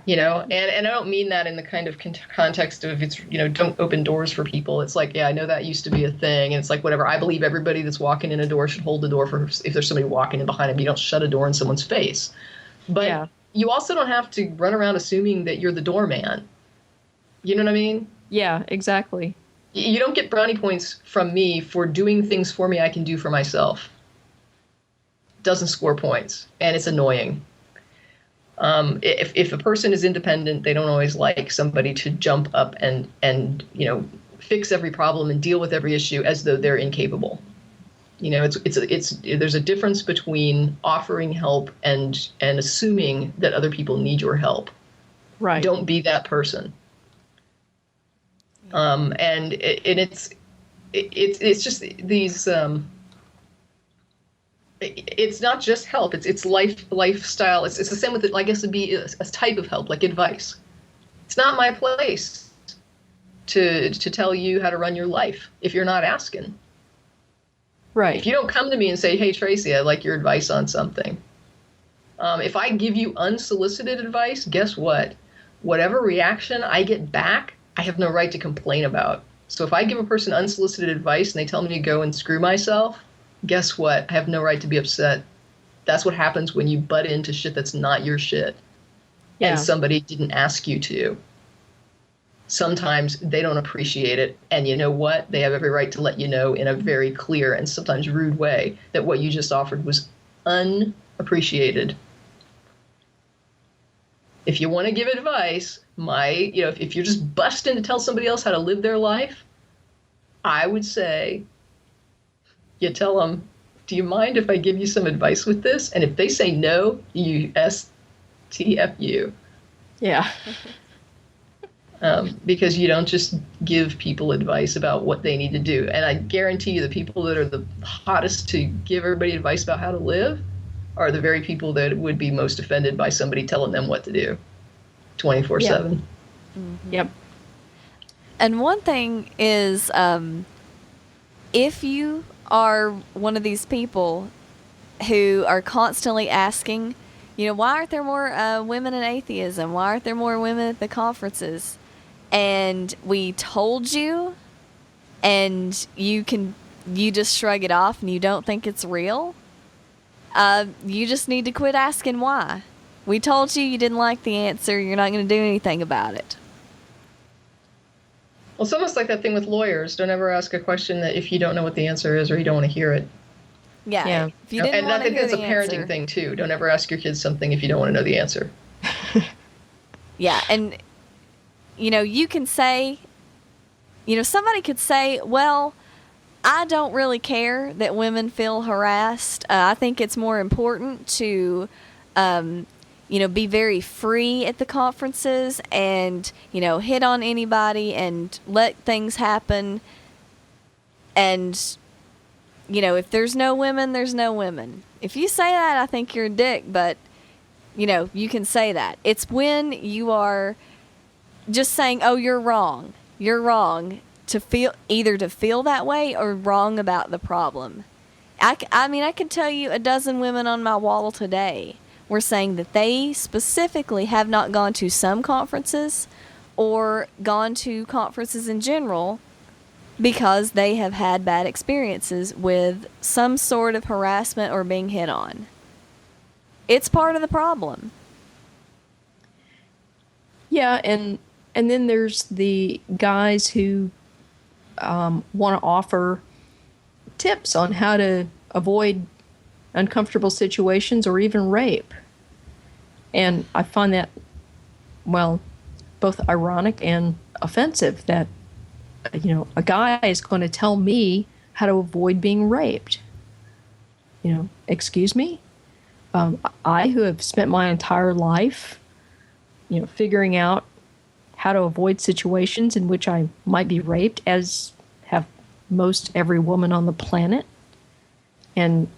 And I don't mean that in the kind of context of it's, don't open doors for people. It's like, I know that used to be a thing. And it's like, whatever. I believe everybody that's walking in a door should hold the door for if there's somebody walking in behind them. You don't shut a door in someone's face. But you also don't have to run around assuming that you're the doorman. You know what I mean? Yeah, exactly. You don't get brownie points from me for doing things for me I can do for myself. Doesn't score points. And it's annoying. If a person is independent, they don't always like somebody to jump up and fix every problem and deal with every issue as though they're incapable. There's a difference between offering help and assuming that other people need your help. Right. Don't be that person. It's just these. It's not just help. It's lifestyle. It's the same with it. I guess it'd be a type of help, like advice. It's not my place to tell you how to run your life if you're not asking. Right. If you don't come to me and say, hey, Tracie, I'd like your advice on something. If I give you unsolicited advice, guess what? Whatever reaction I get back, I have no right to complain about. So if I give a person unsolicited advice and they tell me to go and screw myself, guess what? I have no right to be upset. That's what happens when you butt into shit that's not your shit. And somebody didn't ask you to. Sometimes they don't appreciate it. And you know what? They have every right to let you know in a very clear and sometimes rude way that what you just offered was unappreciated. If you want to give advice, if you're just busting to tell somebody else how to live their life, I would say, you tell them, do you mind if I give you some advice with this? And if they say no, you STFU. Yeah. Because you don't just give people advice about what they need to do. And I guarantee you the people that are the hottest to give everybody advice about how to live are the very people that would be most offended by somebody telling them what to do 24/7. Mm-hmm. Yep. And one thing is, if you are one of these people who are constantly asking, why aren't there more women in atheism? Why aren't there more women at the conferences? And we told you, and you just shrug it off and you don't think it's real. You just need to quit asking why. We told you didn't like the answer. You're not going to do anything about it. Well, it's almost like that thing with lawyers. Don't ever ask a question that if you don't know what the answer is or you don't want to hear it. Yeah. If you didn't and I think that's a parenting thing, too. Don't ever ask your kids something if you don't want to know the answer. Yeah, and, you can say, somebody could say, well, I don't really care that women feel harassed. I think it's more important to, be very free at the conferences and, hit on anybody and let things happen. And, if there's no women, there's no women. If you say that, I think you're a dick, but, you can say that. It's when you are just saying, oh, you're wrong, to feel that way or wrong about the problem. I could tell you a dozen women on my wall today were saying that they specifically have not gone to some conferences or gone to conferences in general because they have had bad experiences with some sort of harassment or being hit on. It's part of the problem. Yeah, and then there's the guys who want to offer tips on how to avoid uncomfortable situations or even rape. And I find that, well, both ironic and offensive that, a guy is going to tell me how to avoid being raped. Excuse me? I, who have spent my entire life, figuring out how to avoid situations in which I might be raped, as have most every woman on the planet. And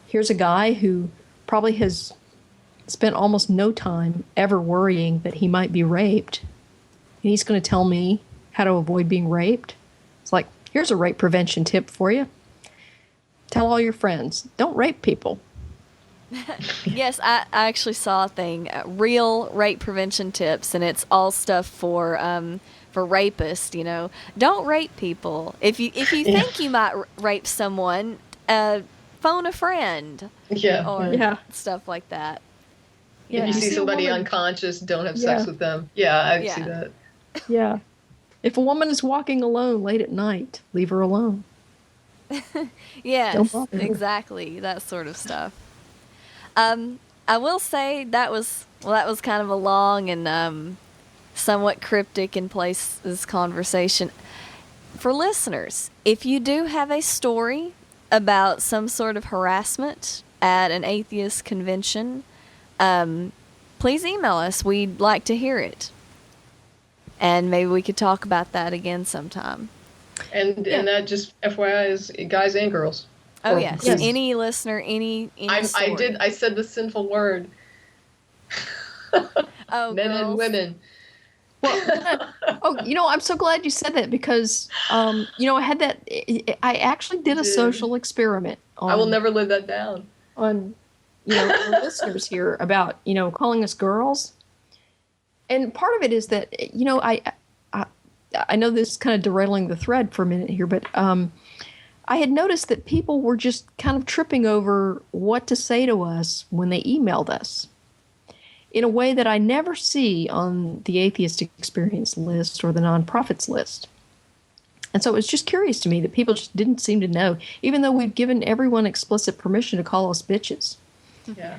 here's a guy who probably has spent almost no time ever worrying that he might be raped. And he's going to tell me how to avoid being raped. It's like, here's a rape prevention tip for you. Tell all your friends, don't rape people. Yes, I actually saw a thing, real rape prevention tips, and it's all stuff for rapists. Don't rape people. If you think you might rape someone, phone a friend. Yeah. Or stuff like that. If you see somebody unconscious, don't have sex with them. Yeah, I see that. Yeah. If a woman is walking alone late at night, leave her alone. Yes, exactly. That sort of stuff. I will say that was kind of a long and somewhat cryptic in places conversation. For listeners, if you do have a story about some sort of harassment at an atheist convention, please email us. We'd like to hear it. And maybe we could talk about that again sometime. And that, just FYI, is guys and girls. Oh, yes. Any listener, any story. I said the sinful word. Oh, men girls. and women. Well, I'm so glad you said that because, I had that. I actually did a social experiment. I will never live that down. On, our listeners here about, calling us girls. And part of it is that, I know this is kind of derailing the thread for a minute here, but I had noticed that people were just kind of tripping over what to say to us when they emailed us in a way that I never see on the Atheist Experience list or the nonprofits list. And so it was just curious to me that people just didn't seem to know, even though we've given everyone explicit permission to call us bitches. Yeah.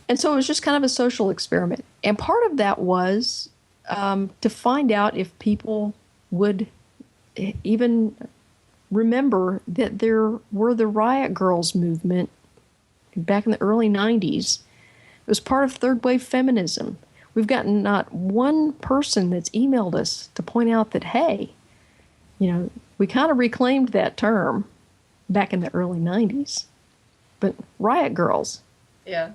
And so it was just kind of a social experiment. And part of that was to find out if people would even remember that there were the Riot Girls movement back in the early 90s. It was part of third wave feminism. We've gotten not one person that's emailed us to point out that, hey, we kind of reclaimed that term back in the early 90s. But Riot Girls. Yeah.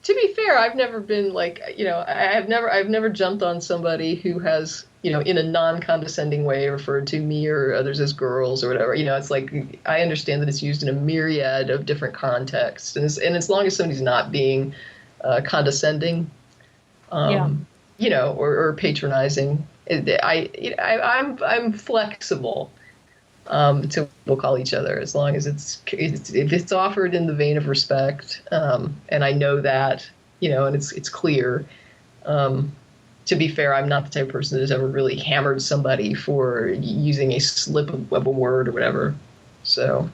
To be fair, I've never been I've never jumped on somebody who has, in a non-condescending way referred to me or others as girls or whatever. It's like, I understand that it's used in a myriad of different contexts. And as long as somebody's not being condescending, or patronizing, I'm flexible to we'll call each other as long as if it's offered in the vein of respect, and I know that, and it's clear. To be fair, I'm not the type of person that has ever really hammered somebody for using a slip of a word or whatever. So,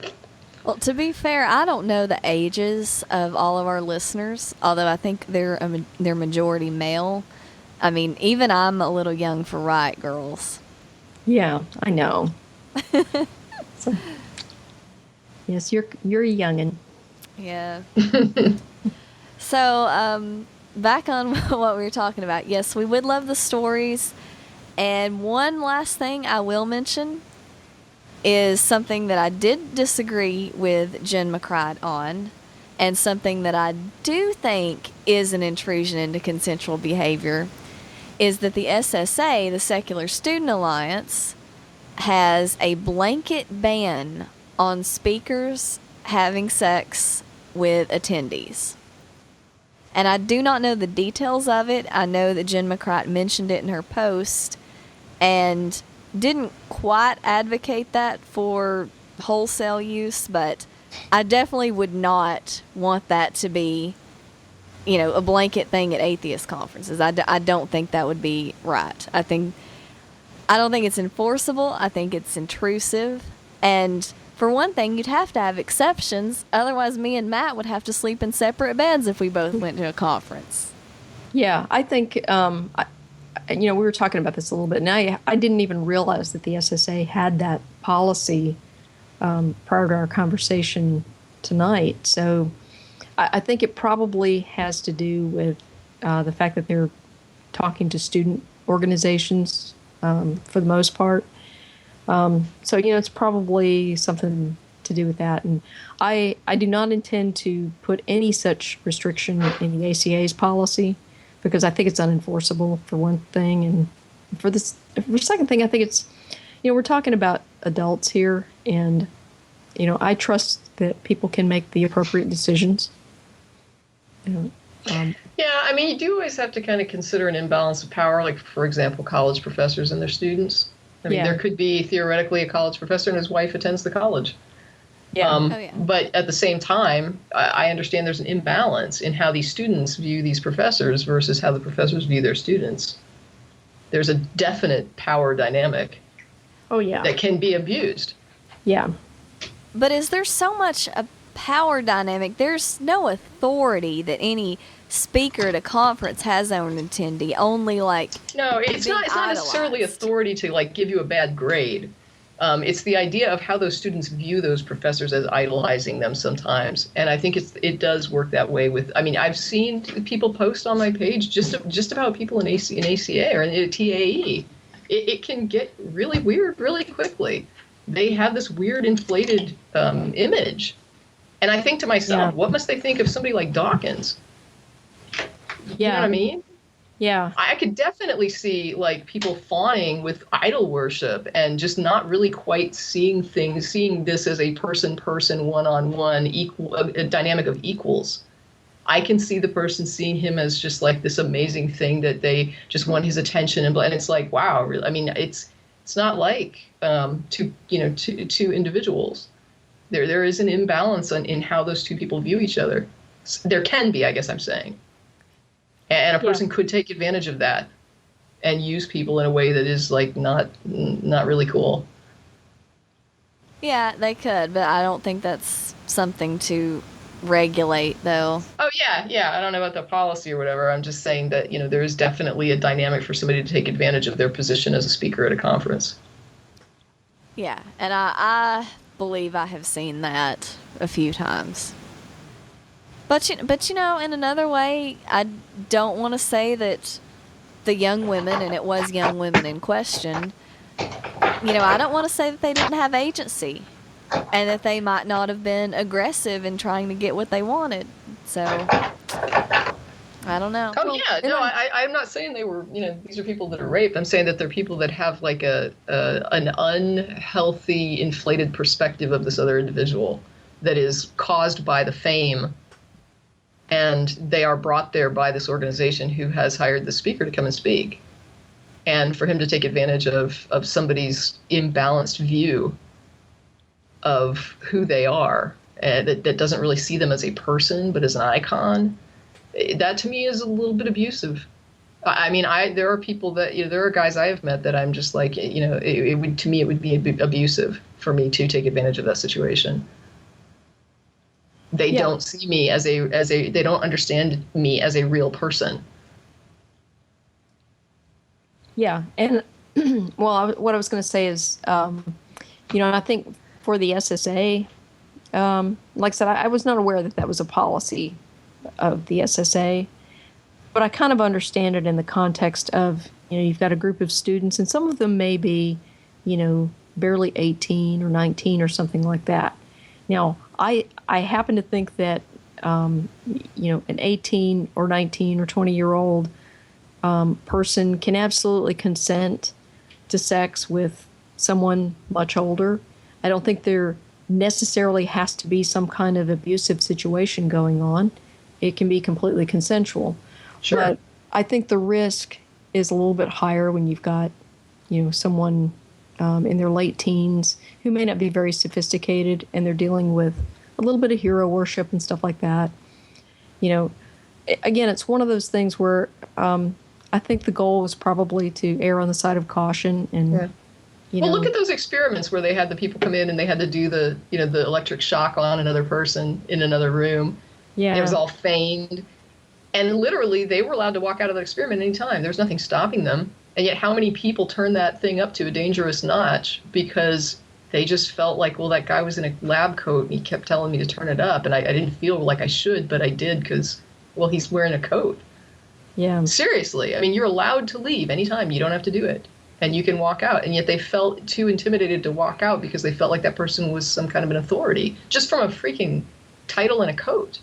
well, to be fair, I don't know the ages of all of our listeners, although I think they're majority male. I mean, even I'm a little young for Riot Girls. Yeah, I know. So, yes, you're a youngin'. Yeah. So, back on what we were talking about. Yes, we would love the stories. And one last thing I will mention is something that I did disagree with Jen McCride on, and something that I do think is an intrusion into consensual behavior, is that the SSA, the Secular Student Alliance, has a blanket ban on speakers having sex with attendees. And I do not know the details of it. I know that Jen McCrite mentioned it in her post and didn't quite advocate that for wholesale use, but I definitely would not want that to be, a blanket thing at atheist conferences. I don't think that would be right. I don't think it's enforceable. I think it's intrusive. And for one thing, you'd have to have exceptions. Otherwise, me and Matt would have to sleep in separate beds if we both went to a conference. Yeah, I think, we were talking about this a little bit. Now, I didn't even realize that the SSA had that policy prior to our conversation tonight. So I think it probably has to do with the fact that they're talking to student organizations for the most part. So, it's probably something to do with that. And I do not intend to put any such restriction in the ACA's policy because I think it's unenforceable, for one thing. And for the second thing, I think it's, we're talking about adults here. And, I trust that people can make the appropriate decisions. Yeah, I mean, you do always have to kind of consider an imbalance of power, like, for example, college professors and their students. I mean, there could be theoretically a college professor and his wife attends the college. Yeah. But at the same time, I understand there's an imbalance in how these students view these professors versus how the professors view their students. There's a definite power dynamic. Oh, yeah. That can be abused. Yeah. But is there so much a power dynamic? There's no authority that any speaker at a conference has on an attendee. Only no, it's not necessarily authority to give you a bad grade. It's the idea of how those students view those professors as idolizing them sometimes, and I think it does work that way. I've seen people post on my page just about people in ACA or in TAE. It can get really weird really quickly. They have this weird inflated image, and I think to myself, what must they think of somebody like Dawkins? You know what I mean? Yeah. I could definitely see people fawning with idol worship and just not really quite seeing this as a person, one-on-one equal, a dynamic of equals. I can see the person seeing him as just this amazing thing that they just want his attention and it's wow, really. I mean, it's not two individuals. There is an imbalance in how those two people view each other. There can be, I guess I'm saying. And a person could take advantage of that and use people in a way that is not really cool. Yeah, they could, but I don't think that's something to regulate, though. Oh, yeah. I don't know about the policy or whatever. I'm just saying that, there is definitely a dynamic for somebody to take advantage of their position as a speaker at a conference. Yeah, and I believe I have seen that a few times. But in another way, I don't want to say that the young women, and it was young women in question, I don't want to say that they didn't have agency and that they might not have been aggressive in trying to get what they wanted. So, I don't know. Oh, yeah. No, I'm not saying they were, these are people that are raped. I'm saying that they're people that have an unhealthy, inflated perspective of this other individual that is caused by the fame. And they are brought there by this organization who has hired the speaker to come and speak. And for him to take advantage of somebody's imbalanced view of who they are, that doesn't really see them as a person, but as an icon, that to me is a little bit abusive. I mean, there are people that, there are guys I have met that I'm just it would be abusive for me to take advantage of that situation. They don't see me as they don't understand me as a real person. Yeah. And what I was going to say is, I think for the SSA, like I said, I was not aware that was a policy of the SSA, but I kind of understand it in the context of, you've got a group of students and some of them may be, barely 18 or 19 or something like that. Now, I happen to think that, an 18 or 19 or 20-year-old person can absolutely consent to sex with someone much older. I don't think there necessarily has to be some kind of abusive situation going on. It can be completely consensual. Sure. But I think the risk is a little bit higher when you've got, someone in their late teens who may not be very sophisticated, and they're dealing with a little bit of hero worship and stuff like that. Again, it's one of those things where I think the goal was probably to err on the side of caution. And well, look at those experiments where they had the people come in and they had to do the electric shock on another person in another room. Yeah, it was all feigned, and literally they were allowed to walk out of the experiment anytime. There was nothing stopping them. And yet, how many people turned that thing up to a dangerous notch because they just felt like, well, that guy was in a lab coat and he kept telling me to turn it up, and I didn't feel like I should, but I did because, well, he's wearing a coat. Yeah. Seriously. I mean, you're allowed to leave anytime. You don't have to do it. And you can walk out. And yet they felt too intimidated to walk out because they felt like that person was some kind of an authority just from a freaking title and a coat,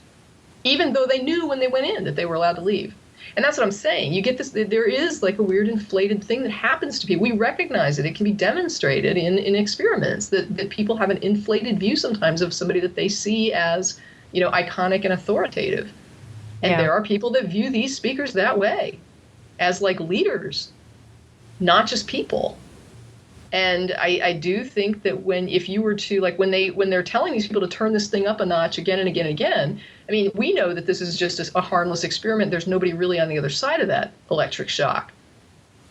even though they knew when they went in that they were allowed to leave. And that's what I'm saying. You get this, there is like a weird inflated thing that happens to people. We recognize it. It can be demonstrated in experiments that people have an inflated view sometimes of somebody that they see as, iconic and authoritative. And there are people that view these speakers that way, as like leaders, not just people. And I do think that if you were to, like, when they're telling these people to turn this thing up a notch again and again and again, I mean, we know that this is just a harmless experiment. There's nobody really on the other side of that electric shock.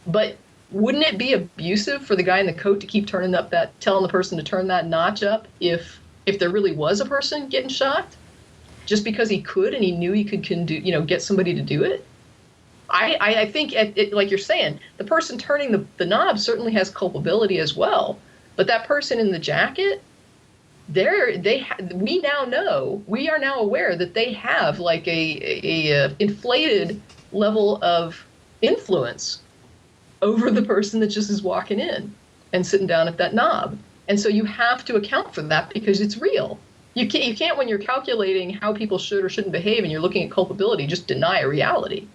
But wouldn't it be abusive for the guy in the coat to keep telling the person to turn that notch up if there really was a person getting shocked? Just because he could and he knew he could get somebody to do it? I think, like you're saying, the person turning the knob certainly has culpability as well. But that person in the jacket, we are now aware that they have like a inflated level of influence over the person that just is walking in and sitting down at that knob. And so you have to account for that because it's real. You can't, when you're calculating how people should or shouldn't behave and you're looking at culpability, just deny a reality.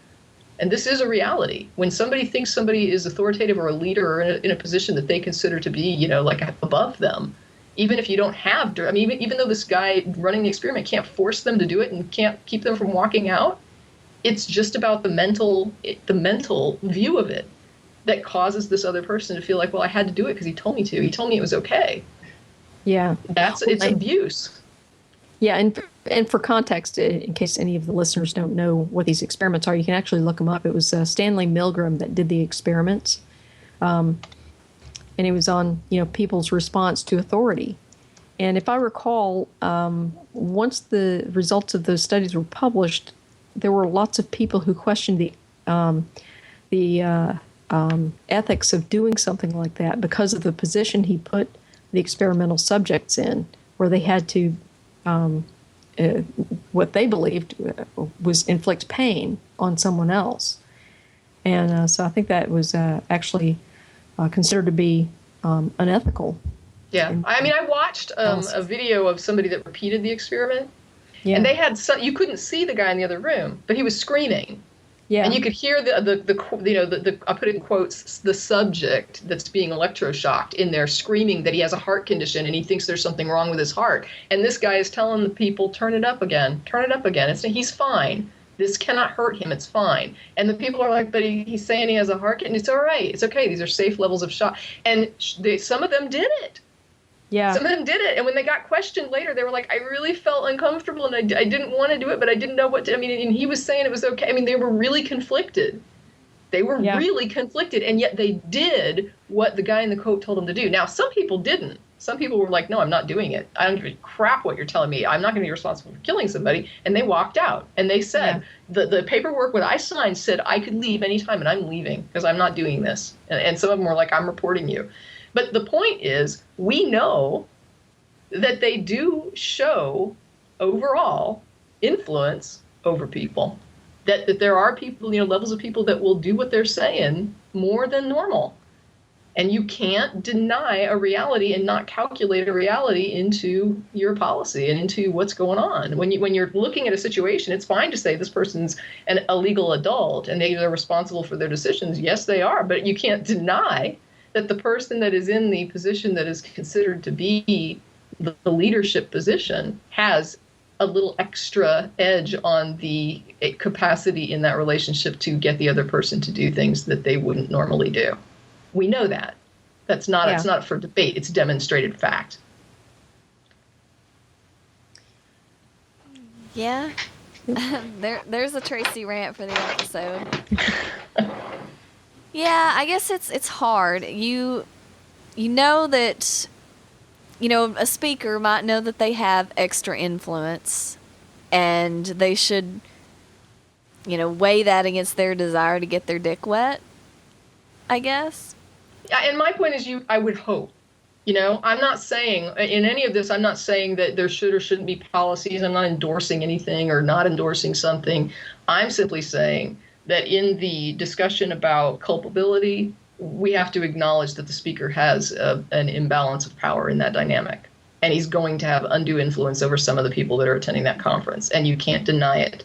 And this is a reality. When somebody thinks somebody is authoritative or a leader or in a position that they consider to be, like above them, even if you don't have, I mean, even though this guy running the experiment can't force them to do it and can't keep them from walking out, it's just about the mental view of it that causes this other person to feel like, well, I had to do it because he told me to. He told me it was okay. Yeah. It's abuse. Yeah, and for context, in case any of the listeners don't know what these experiments are, you can actually look them up. It was Stanley Milgram that did the experiments, and it was on people's response to authority. And if I recall, once the results of those studies were published, there were lots of people who questioned the ethics of doing something like that because of the position he put the experimental subjects in, where they had to what they believed was inflict pain on someone else. And so I think that was actually considered to be unethical. Yeah. I mean, I watched a video of somebody that repeated the experiment. Yeah. And they had you couldn't see the guy in the other room, but he was screaming. Yeah. And you could hear the I put it in quotes, the subject that's being electroshocked in there screaming that he has a heart condition and he thinks there's something wrong with his heart. And this guy is telling the people, turn it up again. He's fine. This cannot hurt him. It's fine. And the people are like, but he's saying he has a heart condition. It's all right. It's okay. These are safe levels of shock. And some of them did it. Yeah. Some of them did it. And when they got questioned later, they were like, I really felt uncomfortable and I didn't want to do it, but I didn't know what to. I mean, and he was saying it was okay. I mean, they were really conflicted. Really conflicted. And yet they did what the guy in the coat told them to do. Now, some people didn't. Some people were like, no, I'm not doing it. I don't give a crap what you're telling me. I'm not going to be responsible for killing somebody. And they walked out. And they said, the paperwork, what I signed said I could leave anytime, and I'm leaving because I'm not doing this. And some of them were like, I'm reporting you. But the point is, we know that they do show overall influence over people. That there are people, levels of people that will do what they're saying more than normal. And you can't deny a reality and not calculate a reality into your policy and into what's going on. When you're looking at a situation, it's fine to say this person's a legal adult and they're responsible for their decisions. Yes, they are. But you can't deny that the person that is in the position that is considered to be the leadership position has a little extra edge on the capacity in that relationship to get the other person to do things that they wouldn't normally do. We know that. It's not for debate. It's demonstrated fact. Yeah. There's a Tracie rant for the episode. Yeah, I guess it's hard. You know that, a speaker might know that they have extra influence and they should, weigh that against their desire to get their dick wet, I guess. And my point is, I would hope, I'm not saying in any of this, I'm not saying that there should or shouldn't be policies. I'm not endorsing anything or not endorsing something. I'm simply saying that in the discussion about culpability, we have to acknowledge that the speaker has an imbalance of power in that dynamic. And he's going to have undue influence over some of the people that are attending that conference. And you can't deny it.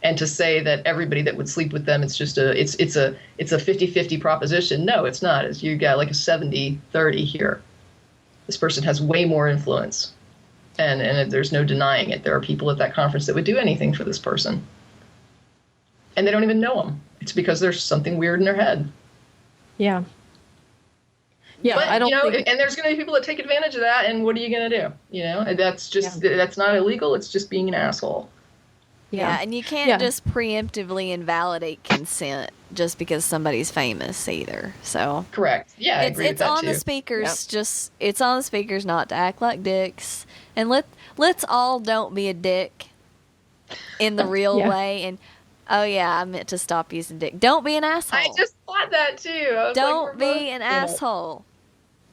And to say that everybody that would sleep with them, it's a 50-50 proposition. No, it's not. You got like a 70-30 here. This person has way more influence. And there's no denying it. There are people at that conference that would do anything for this person. And they don't even know them. It's because there's something weird in their head. Yeah. Yeah, but, I don't think... and there's going to be people that take advantage of that, and what are you going to do? That's not illegal. It's just being an asshole. Yeah, and you can't just preemptively invalidate consent just because somebody's famous either. So correct. Yeah, I agree with that too. It's on the speakers. It's on the speakers not to act like dicks, and let's all don't be a dick in the real way. And I meant to stop using dick. Don't be an asshole. I just thought that too. Don't be an asshole.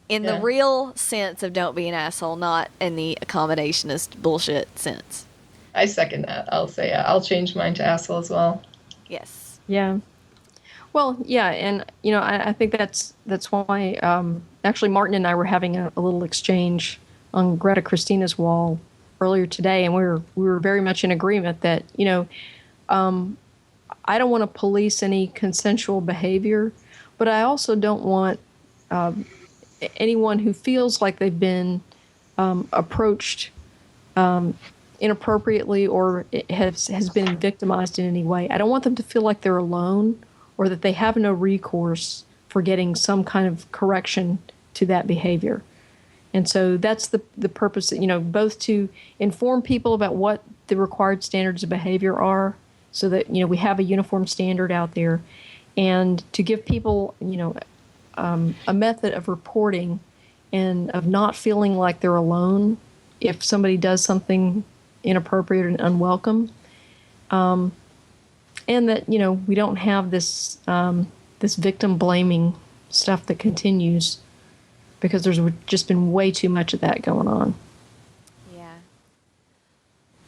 In the real sense of don't be an asshole, not in the accommodationist bullshit sense. I second that. I'll say I'll change mine to asshole as well. Yes. Yeah. Well, yeah, and I think that's why actually Martin and I were having a little exchange on Greta Christina's wall earlier today, and we were very much in agreement that I don't want to police any consensual behavior, but I also don't want anyone who feels like they've been approached inappropriately or has been victimized in any way. I don't want them to feel like they're alone or that they have no recourse for getting some kind of correction to that behavior. And so that's the purpose, both to inform people about what the required standards of behavior are so that, we have a uniform standard out there, and to give people, a method of reporting and of not feeling like they're alone if somebody does something inappropriate and unwelcome, and that we don't have this this victim blaming stuff that continues, because there's just been way too much of that going on. Yeah.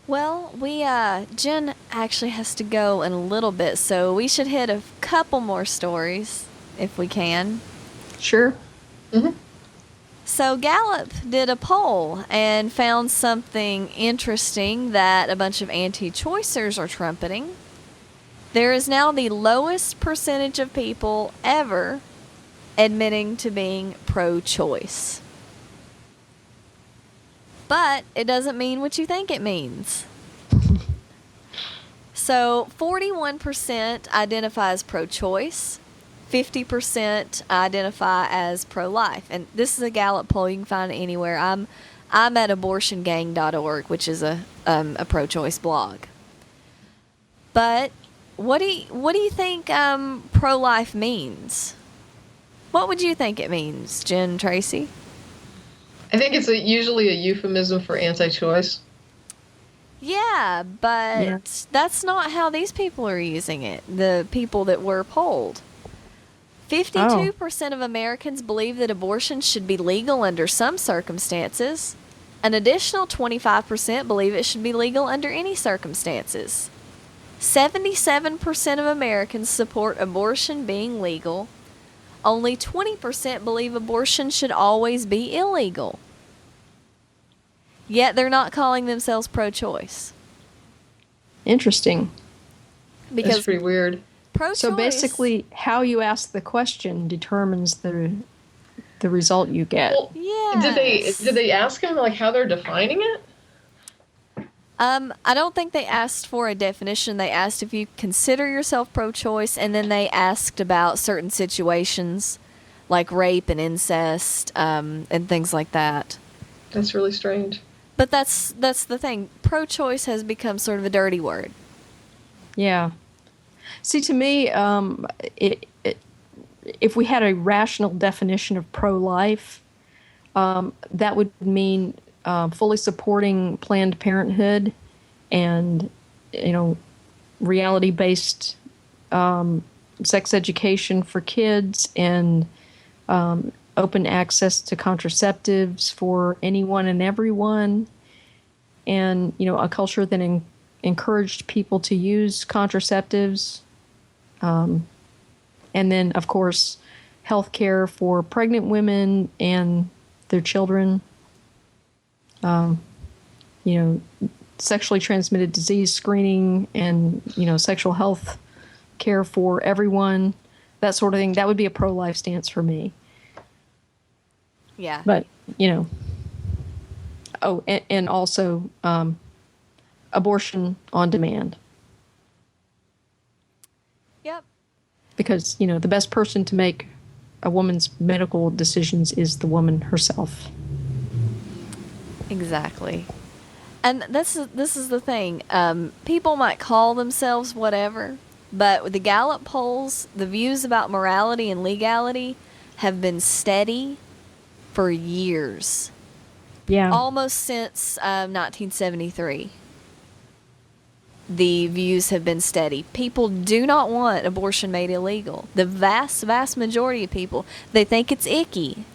Well, Jen actually has to go in a little bit, so we should hit a couple more stories if we can. Sure. Mm-hmm. So Gallup did a poll and found something interesting that a bunch of anti-choicers are trumpeting. There is now the lowest percentage of people ever admitting to being pro-choice. But it doesn't mean what you think it means. So 41% identify as pro-choice. 50% identify as pro-life. And this is a Gallup poll. You can find it anywhere. I'm at abortiongang.org, which is a pro-choice blog. But what do you think pro-life means? What would you think it means, Jen, Tracie? I think it's usually a euphemism for anti-choice. Yeah, but that's not how these people are using it, the people that were polled. 52% of Americans believe that abortion should be legal under some circumstances. An additional 25% believe it should be legal under any circumstances. 77% of Americans support abortion being legal. only 20% believe abortion should always be illegal. Yet they're not calling themselves pro-choice. Interesting. Because that's pretty weird. pro-choice... So basically, how you ask the question determines the result you get. Well, yes. Did they ask them like how they're defining it? I don't think they asked for a definition. They asked if you consider yourself pro-choice, and then they asked about certain situations like rape and incest, and things like that. That's really strange. But that's the thing. Pro-choice has become sort of a dirty word. Yeah. See, to me, if we had a rational definition of pro-life, that would mean fully supporting Planned Parenthood and, reality-based sex education for kids and open access to contraceptives for anyone and everyone, and, a culture that encouraged people to use contraceptives. And then, of course, health care for pregnant women and their children. Sexually transmitted disease screening and, sexual health care for everyone, that sort of thing. That would be a pro-life stance for me. Yeah. But, and also abortion on demand. Yep. Because, the best person to make a woman's medical decisions is the woman herself. Exactly. And this is the thing. People might call themselves whatever, but with the Gallup polls, the views about morality and legality have been steady for years. Yeah. Almost since 1973. The views have been steady. People do not want abortion made illegal. The vast, vast majority of people, they think it's icky.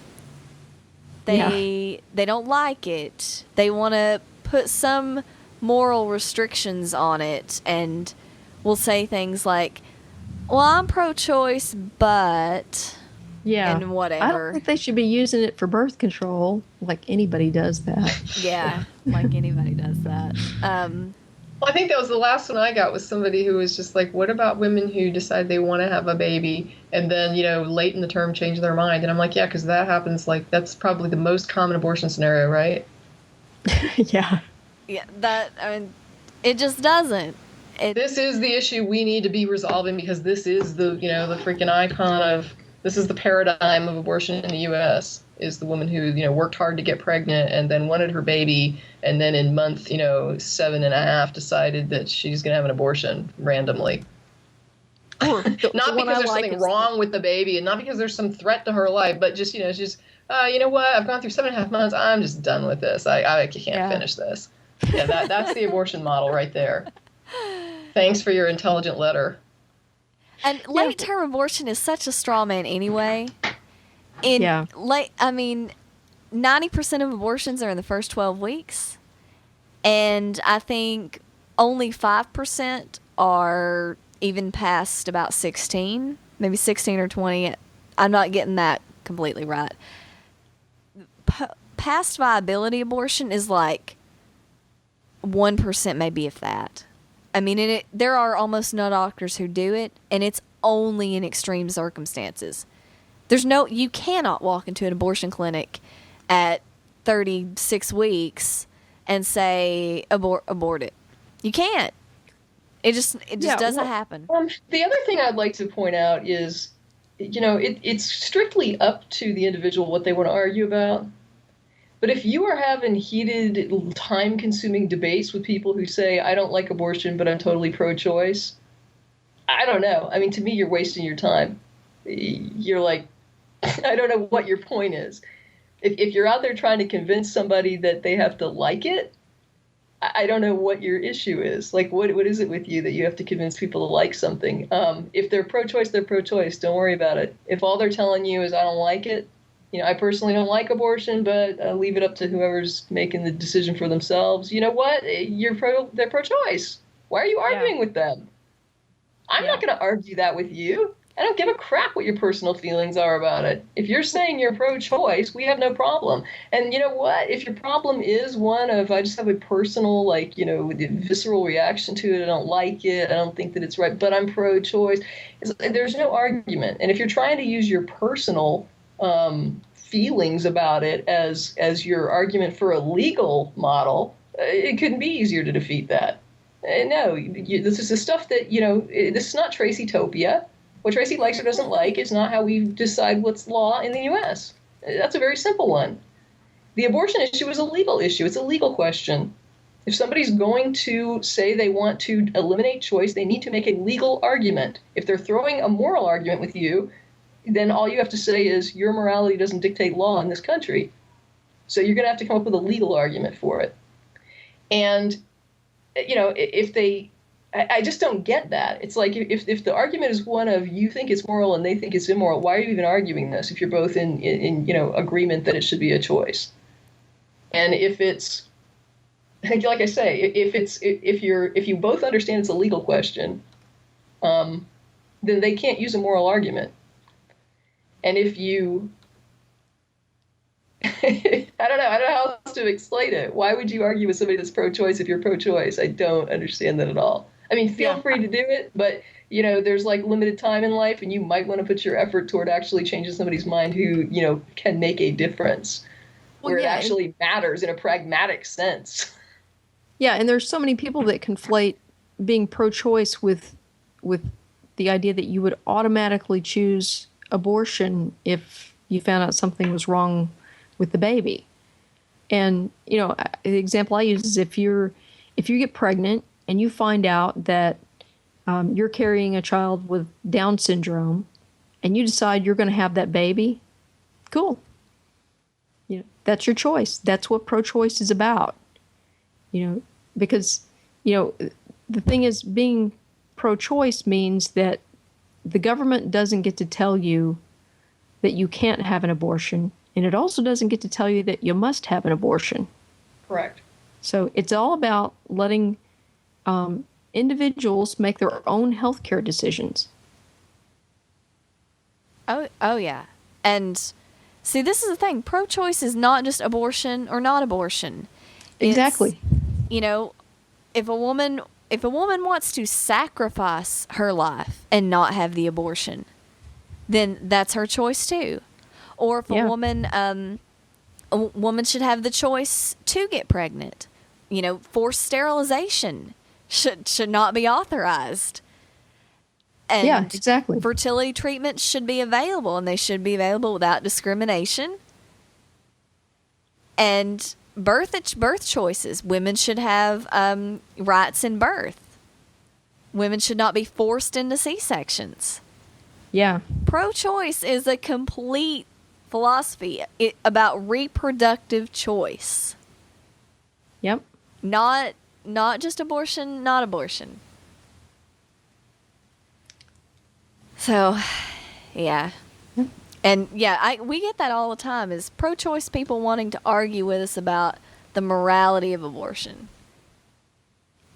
They don't like it. They want to put some moral restrictions on it and will say things like, well, I'm pro-choice, but... Yeah. And whatever. I don't think they should be using it for birth control like anybody does that. Yeah, like anybody does that. Well, I think that was the last one I got was somebody who was just like, what about women who decide they want to have a baby and then, late in the term change their mind? And I'm like, yeah, because that happens. Like, that's probably the most common abortion scenario, right? Yeah. Yeah, it just doesn't. This is the issue we need to be resolving because this is the, the freaking icon of, this is the paradigm of abortion in the U.S. is the woman who, worked hard to get pregnant and then wanted her baby and then in month, 7.5 decided that she's going to have an abortion randomly. Not because there's something wrong with the baby and not because there's some threat to her life, but just, she's, you know what, I've gone through 7.5 months. I'm just done with this. I can't finish this. Yeah, that's the abortion model right there. Thanks for your intelligent letter. And late-term abortion is such a straw man anyway. 90% of abortions are in the first 12 weeks. And I think only 5% are even past about 16, maybe 16 or 20. I'm not getting that completely right. Past viability abortion is like 1%, maybe if that. I mean, there are almost no doctors who do it, and it's only in extreme circumstances. You cannot walk into an abortion clinic at 36 weeks and say abort it. You can't. It just doesn't happen. The other thing I'd like to point out is, it's strictly up to the individual what they want to argue about. But if you are having heated, time-consuming debates with people who say, I don't like abortion, but I'm totally pro-choice, I don't know. I mean, to me, you're wasting your time. You're like, I don't know what your point is. If you're out there trying to convince somebody that they have to like it, I don't know what your issue is. Like, what is it with you that you have to convince people to like something? If they're pro-choice, they're pro-choice. Don't worry about it. If all they're telling you is, I don't like it, I personally don't like abortion, but leave it up to whoever's making the decision for themselves. You know what? They're pro-choice. Why are you arguing with them? I'm not going to argue that with you. I don't give a crap what your personal feelings are about it. If you're saying you're pro-choice, we have no problem. And you know what? If your problem is one of, I just have a personal, like, visceral reaction to it, I don't like it, I don't think that it's right, but I'm pro-choice, there's no argument. And if you're trying to use your personal feelings about it as your argument for a legal model, it couldn't be easier to defeat that. No, this is the stuff that, this is not Tracie-topia. What Tracie likes or doesn't like is not how we decide what's law in the U.S. That's a very simple one. The abortion issue is a legal issue. It's a legal question. If somebody's going to say they want to eliminate choice, they need to make a legal argument. If they're throwing a moral argument with you, then all you have to say is your morality doesn't dictate law in this country. So you're going to have to come up with a legal argument for it. And, if they... I just don't get that. It's like if the argument is one of you think it's moral and they think it's immoral, why are you even arguing this if you're both in agreement that it should be a choice? And if it's, like I say, if you both understand it's a legal question, then they can't use a moral argument. And if you, I don't know how else to explain it. Why would you argue with somebody that's pro-choice if you're pro-choice? I don't understand that at all. I mean, feel free to do it, but, there's like limited time in life and you might want to put your effort toward actually changing somebody's mind who, can make a difference where it actually matters in a pragmatic sense. Yeah, and there's so many people that conflate being pro-choice with the idea that you would automatically choose abortion if you found out something was wrong with the baby. And, the example I use is if you get pregnant and you find out that you're carrying a child with Down syndrome and you decide you're going to have that baby, cool. That's your choice. That's what pro-choice is about. Because, the thing is, being pro-choice means that the government doesn't get to tell you that you can't have an abortion, and it also doesn't get to tell you that you must have an abortion. Correct. So it's all about letting individuals make their own healthcare decisions. Oh yeah. And see, this is the thing. Pro-choice is not just abortion or not abortion. Exactly. If a woman wants to sacrifice her life and not have the abortion, then that's her choice too. Or if a woman should have the choice to get pregnant. Forced sterilization should not be authorized. And yeah, exactly. Fertility treatments should be available, and they should be available without discrimination. And birth choices. Women should have rights in birth. Women should not be forced into C-sections. Yeah. Pro-choice is a complete philosophy about reproductive choice. Yep. Not just abortion, not abortion. So, yeah. And yeah, we get that all the time, is pro-choice people wanting to argue with us about the morality of abortion.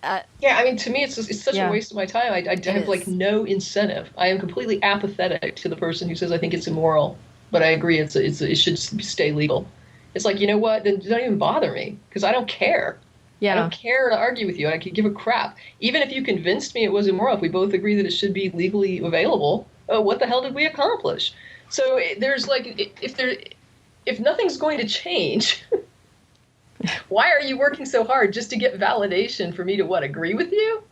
Yeah, I mean, to me, it's such a waste of my time. I have like no incentive. I am completely apathetic to the person who says I think it's immoral, but I agree it should stay legal. It's like, you know what? Then don't even bother me, because I don't care. Yeah. I don't care to argue with you. I could give a crap. Even if you convinced me it was immoral, if we both agree that it should be legally available, what the hell did we accomplish? So there's like, if nothing's going to change, why are you working so hard just to get validation for me to agree with you?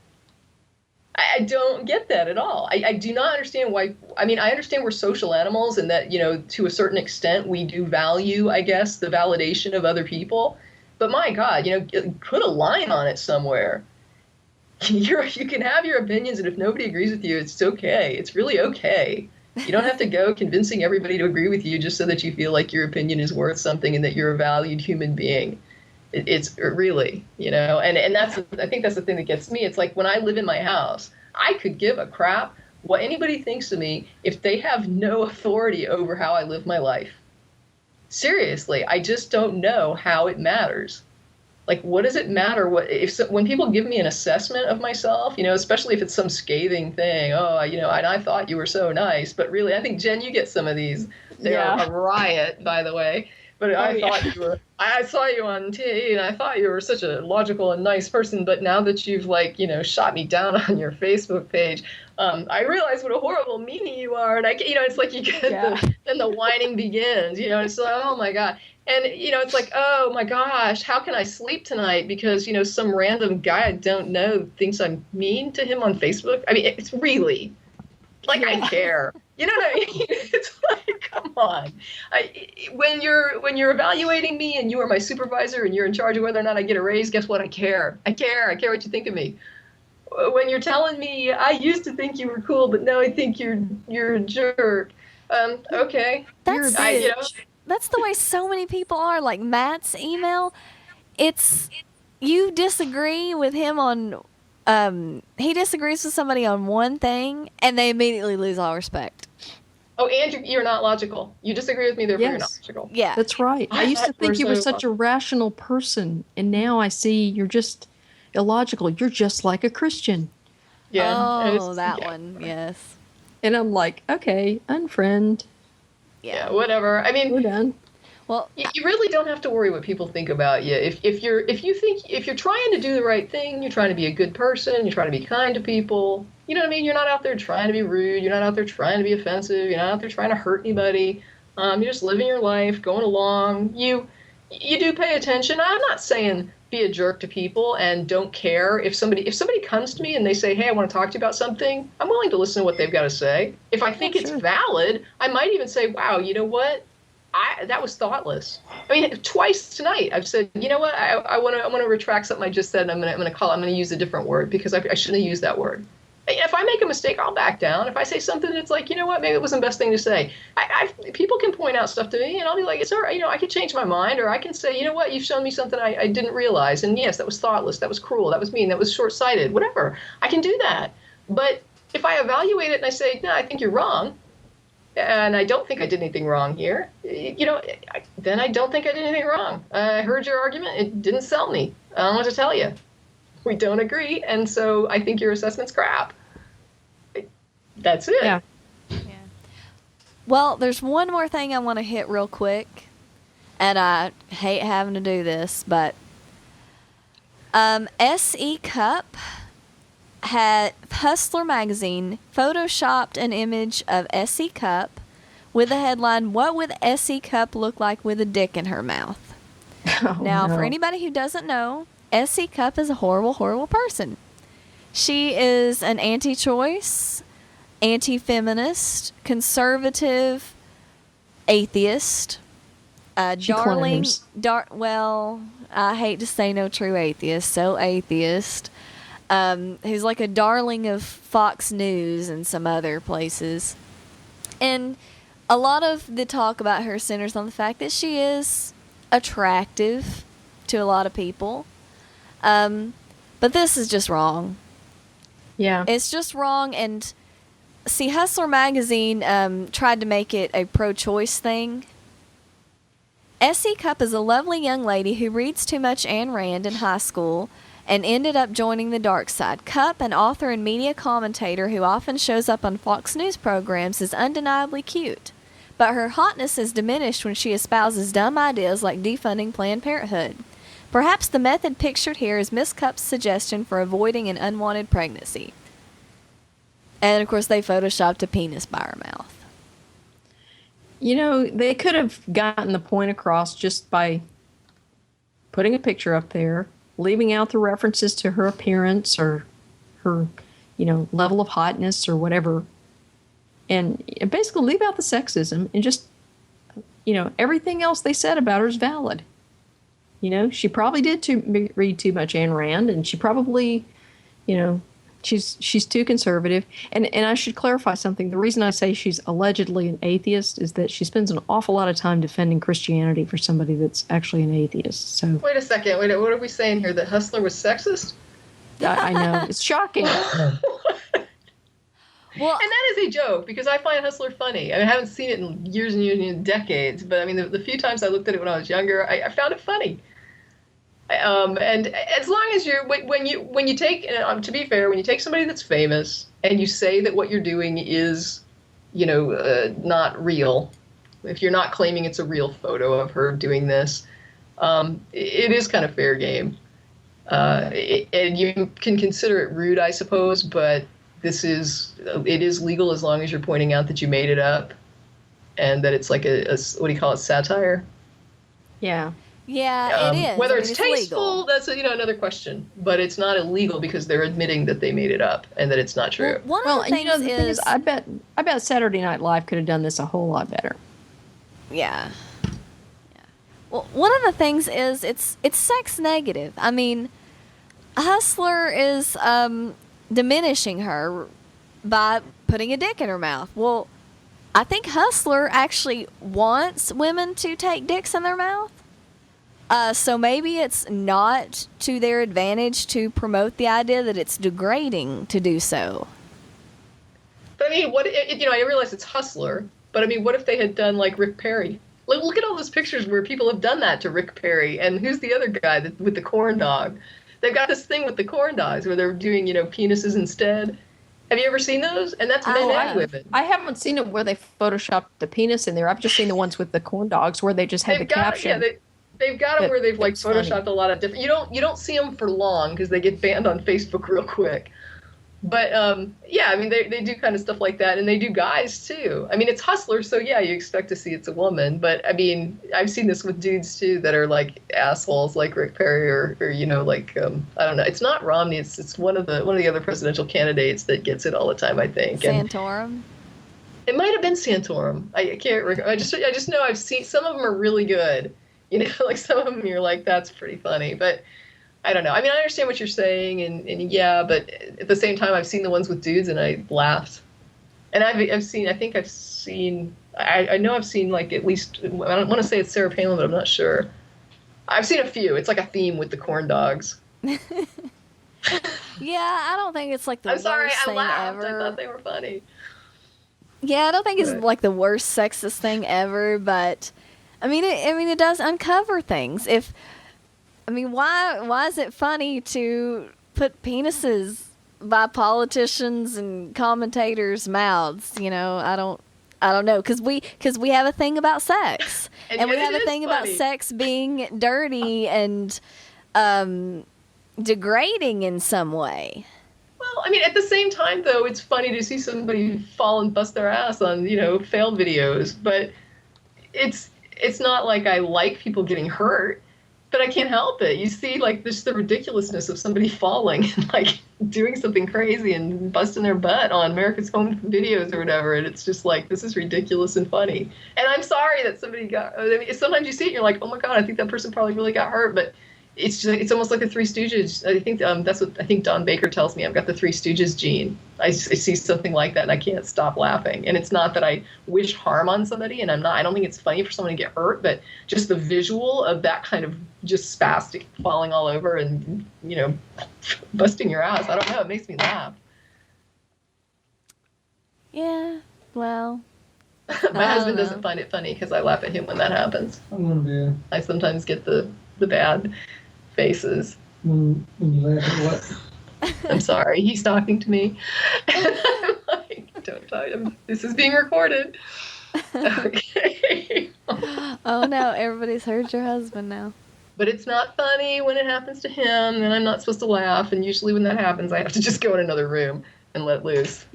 I don't get that at all. I do not understand why. I mean, I understand we're social animals and that, to a certain extent we do value, I guess, the validation of other people. But my God, put a line on it somewhere. You can have your opinions, and if nobody agrees with you, it's okay. It's really okay. You don't have to go convincing everybody to agree with you just so that you feel like your opinion is worth something and that you're a valued human being. It's really, and I think that's the thing that gets me. It's like when I live in my house, I could give a crap what anybody thinks of me if they have no authority over how I live my life. Seriously, I just don't know how it matters. Like, what does it matter? When people give me an assessment of myself, especially if it's some scathing thing, and I thought you were so nice, but really, I think, Jen, you get some of these. They're a riot, by the way. But I saw you on TV, and I thought you were such a logical and nice person. But now that you've shot me down on your Facebook page, I realize what a horrible meanie you are. And it's like you get then the whining begins. It's like, oh my God. And, it's like, oh my gosh, how can I sleep tonight? Because, some random guy I don't know thinks I'm mean to him on Facebook. I mean, it's really like, I care. You know what I mean? It's like, come on. When you're evaluating me and you are my supervisor and you're in charge of whether or not I get a raise, guess what? I care. I care what you think of me. When you're telling me I used to think you were cool, but now I think you're a jerk. Okay. That's the way so many people are. Like Matt's email, it's you disagree with him on he disagrees with somebody on one thing and they immediately lose all respect. Oh, and you're not logical. You disagree with me, therefore you're not logical. Yeah. That's right. I used to think you were such a rational person, and now I see you're just illogical. You're just like a Christian. Yeah. Oh, that one. Yes. And I'm like, okay, unfriend. Yeah, whatever. I mean, we're done. Well, you really don't have to worry what people think about you. If you're trying to do the right thing, you're trying to be a good person, you're trying to be kind to people. You know what I mean? You're not out there trying to be rude. You're not out there trying to be offensive. You're not out there trying to hurt anybody. You're just living your life, going along. You do pay attention. I'm not saying be a jerk to people and don't care. If somebody comes to me and they say, hey, I want to talk to you about something, I'm willing to listen to what they've got to say. If I think it's valid, I might even say, wow, you know what? That was thoughtless. I mean, twice tonight I've said, you know what? I want to retract something I just said. And I'm going to use a different word because I shouldn't have used that word. If I make a mistake, I'll back down. If I say something that's like, you know what, maybe it wasn't the best thing to say. People can point out stuff to me, and I'll be like, it's all right. I can change my mind, or I can say, you know what, you've shown me something I didn't realize, and yes, that was thoughtless, that was cruel, that was mean, that was short-sighted, whatever. I can do that. But if I evaluate it and I say, no, I think you're wrong, and I don't think I did anything wrong here, then I don't think I did anything wrong. I heard your argument. It didn't sell me. I don't know what to tell you. We don't agree, and so I think your assessment's crap. That's it. Yeah. Well, there's one more thing I want to hit real quick, and I hate having to do this, but SE Cup had Hustler magazine photoshopped an image of SE Cup with the headline, "What would SE Cup look like with a dick in her mouth?" For anybody who doesn't know, SE Cup is a horrible, horrible person. She is an anti-choice, anti-feminist, conservative, atheist, darling, I hate to say no true atheist, so atheist, who's like a darling of Fox News and some other places. And a lot of the talk about her centers on the fact that she is attractive to a lot of people. But this is just wrong. Yeah. It's just wrong. And see, Hustler magazine tried to make it a pro-choice thing. S.E. Cup is a lovely young lady who reads too much Ayn Rand in high school and ended up joining the dark side. Cup, an author and media commentator who often shows up on Fox News programs, is undeniably cute. But her hotness is diminished when she espouses dumb ideas like defunding Planned Parenthood. Perhaps the method pictured here is Miss Cup's suggestion for avoiding an unwanted pregnancy. And, of course, they photoshopped a penis by her mouth. You know, they could have gotten the point across just by putting a picture up there, leaving out the references to her appearance or her, level of hotness or whatever. And basically leave out the sexism and just, everything else they said about her is valid. She probably did read too much Ayn Rand, and she probably, she's too conservative. And I should clarify something. The reason I say she's allegedly an atheist is that she spends an awful lot of time defending Christianity for somebody that's actually an atheist. So wait a second. What are we saying here? That Hustler was sexist? I know. It's shocking. Well, and that is a joke, because I find Hustler funny. I mean, I haven't seen it in years and years and decades, but I mean, the few times I looked at it when I was younger, I found it funny. And as long as you're when you take to be fair, when you take somebody that's famous and you say that what you're doing is, not real, if you're not claiming it's a real photo of her doing this, it is kind of fair game. And you can consider it rude, I suppose, but it is legal as long as you're pointing out that you made it up and that it's like a what do you call it, satire? Yeah. Yeah, it is. Whether it's tasteful, legal. that's another question. But it's not illegal because they're admitting that they made it up and that it's not true. Well, one of the things thing is, I bet Saturday Night Live could have done this a whole lot better. Yeah. Well, one of the things is it's sex negative. I mean, Hustler is diminishing her by putting a dick in her mouth. Well, I think Hustler actually wants women to take dicks in their mouth. So maybe it's not to their advantage to promote the idea that it's degrading to do so. But I mean, I realize it's Hustler, but I mean, what if they had done like Rick Perry? Look at all those pictures where people have done that to Rick Perry. And who's the other guy with the corn dog? They've got this thing with the corn dogs where they're doing, penises instead. Have you ever seen those? And that's men and women. I haven't seen it where they photoshopped the penis in there. I've just seen the ones with the corn dogs where they just have the caption. They've got them where they've like photoshopped a lot of different. You don't see them for long because they get banned on Facebook real quick. But I mean they do kind of stuff like that, and they do guys too. I mean it's Hustler, so yeah, you expect to see it's a woman. But I mean I've seen this with dudes too that are like assholes, like Rick Perry or I don't know. It's not Romney. It's one of the other presidential candidates that gets it all the time. I think Santorum. It might have been Santorum. I can't remember. I just know I've seen some of them are really good. Like some of them you're like, that's pretty funny. But I don't know. I mean, I understand what you're saying, and yeah, but at the same time, I've seen the ones with dudes, and I laughed. And I know I've seen like at least, I don't want to say it's Sarah Palin, but I'm not sure. I've seen a few. It's like a theme with the corn dogs. Yeah, I don't think it's like the worst thing ever. I thought they were funny. Yeah, I don't think it's like the worst sexist thing ever, but I mean, it does uncover things. Why is it funny to put penises by politicians and commentators' mouths? I don't know, because we have a thing about sex, and we have a thing about sex being dirty and degrading in some way. Well, I mean, at the same time, though, it's funny to see somebody fall and bust their ass on fail videos, but it's not like I like people getting hurt, but I can't help it. You see, like, just the ridiculousness of somebody falling and, like, doing something crazy and busting their butt on America's Home Videos or whatever, and it's just like, this is ridiculous and funny. And I'm sorry that somebody sometimes you see it and you're like, oh my God, I think that person probably really got hurt, but it's almost like the Three Stooges. I think that's what I think Don Baker tells me. I've got the Three Stooges gene. I see something like that and I can't stop laughing. And it's not that I wish harm on somebody, and I don't think it's funny for someone to get hurt, but just the visual of that kind of just spastic falling all over and busting your ass. I don't know. It makes me laugh. Yeah. Well. My husband doesn't find it funny because I laugh at him when that happens. I sometimes get the bad faces. When you laugh at what? I'm sorry, he's talking to me. I'm like, don't talk. This is being recorded. Okay. Oh no, everybody's heard your husband now. But it's not funny when it happens to him, and I'm not supposed to laugh. And usually when that happens, I have to just go in another room and let loose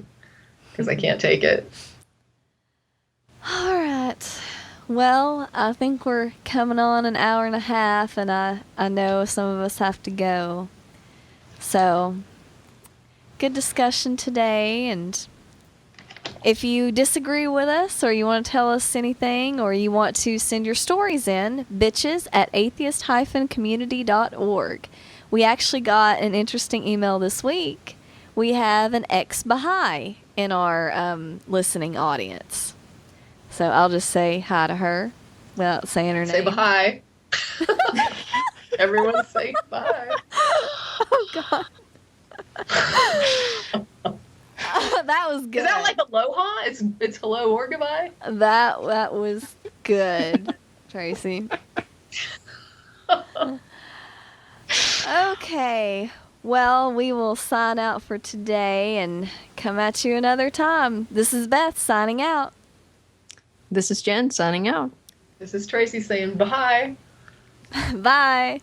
because I can't take it. All right. Well, I think we're coming on an hour and a half, and I know some of us have to go. So, good discussion today, and if you disagree with us, or you want to tell us anything, or you want to send your stories in, bitches at atheist-community.org. We actually got an interesting email this week. We have an ex-Baha'i in our listening audience. So I'll just say hi to her without saying her name. Say bye. Everyone say bye. Oh, God. That was good. Is that like aloha? It's hello or goodbye? That was good, Tracie. Okay. Well, we will sign out for today and come at you another time. This is Beth signing out. This is Jen signing out. This is Tracie saying bye. Bye.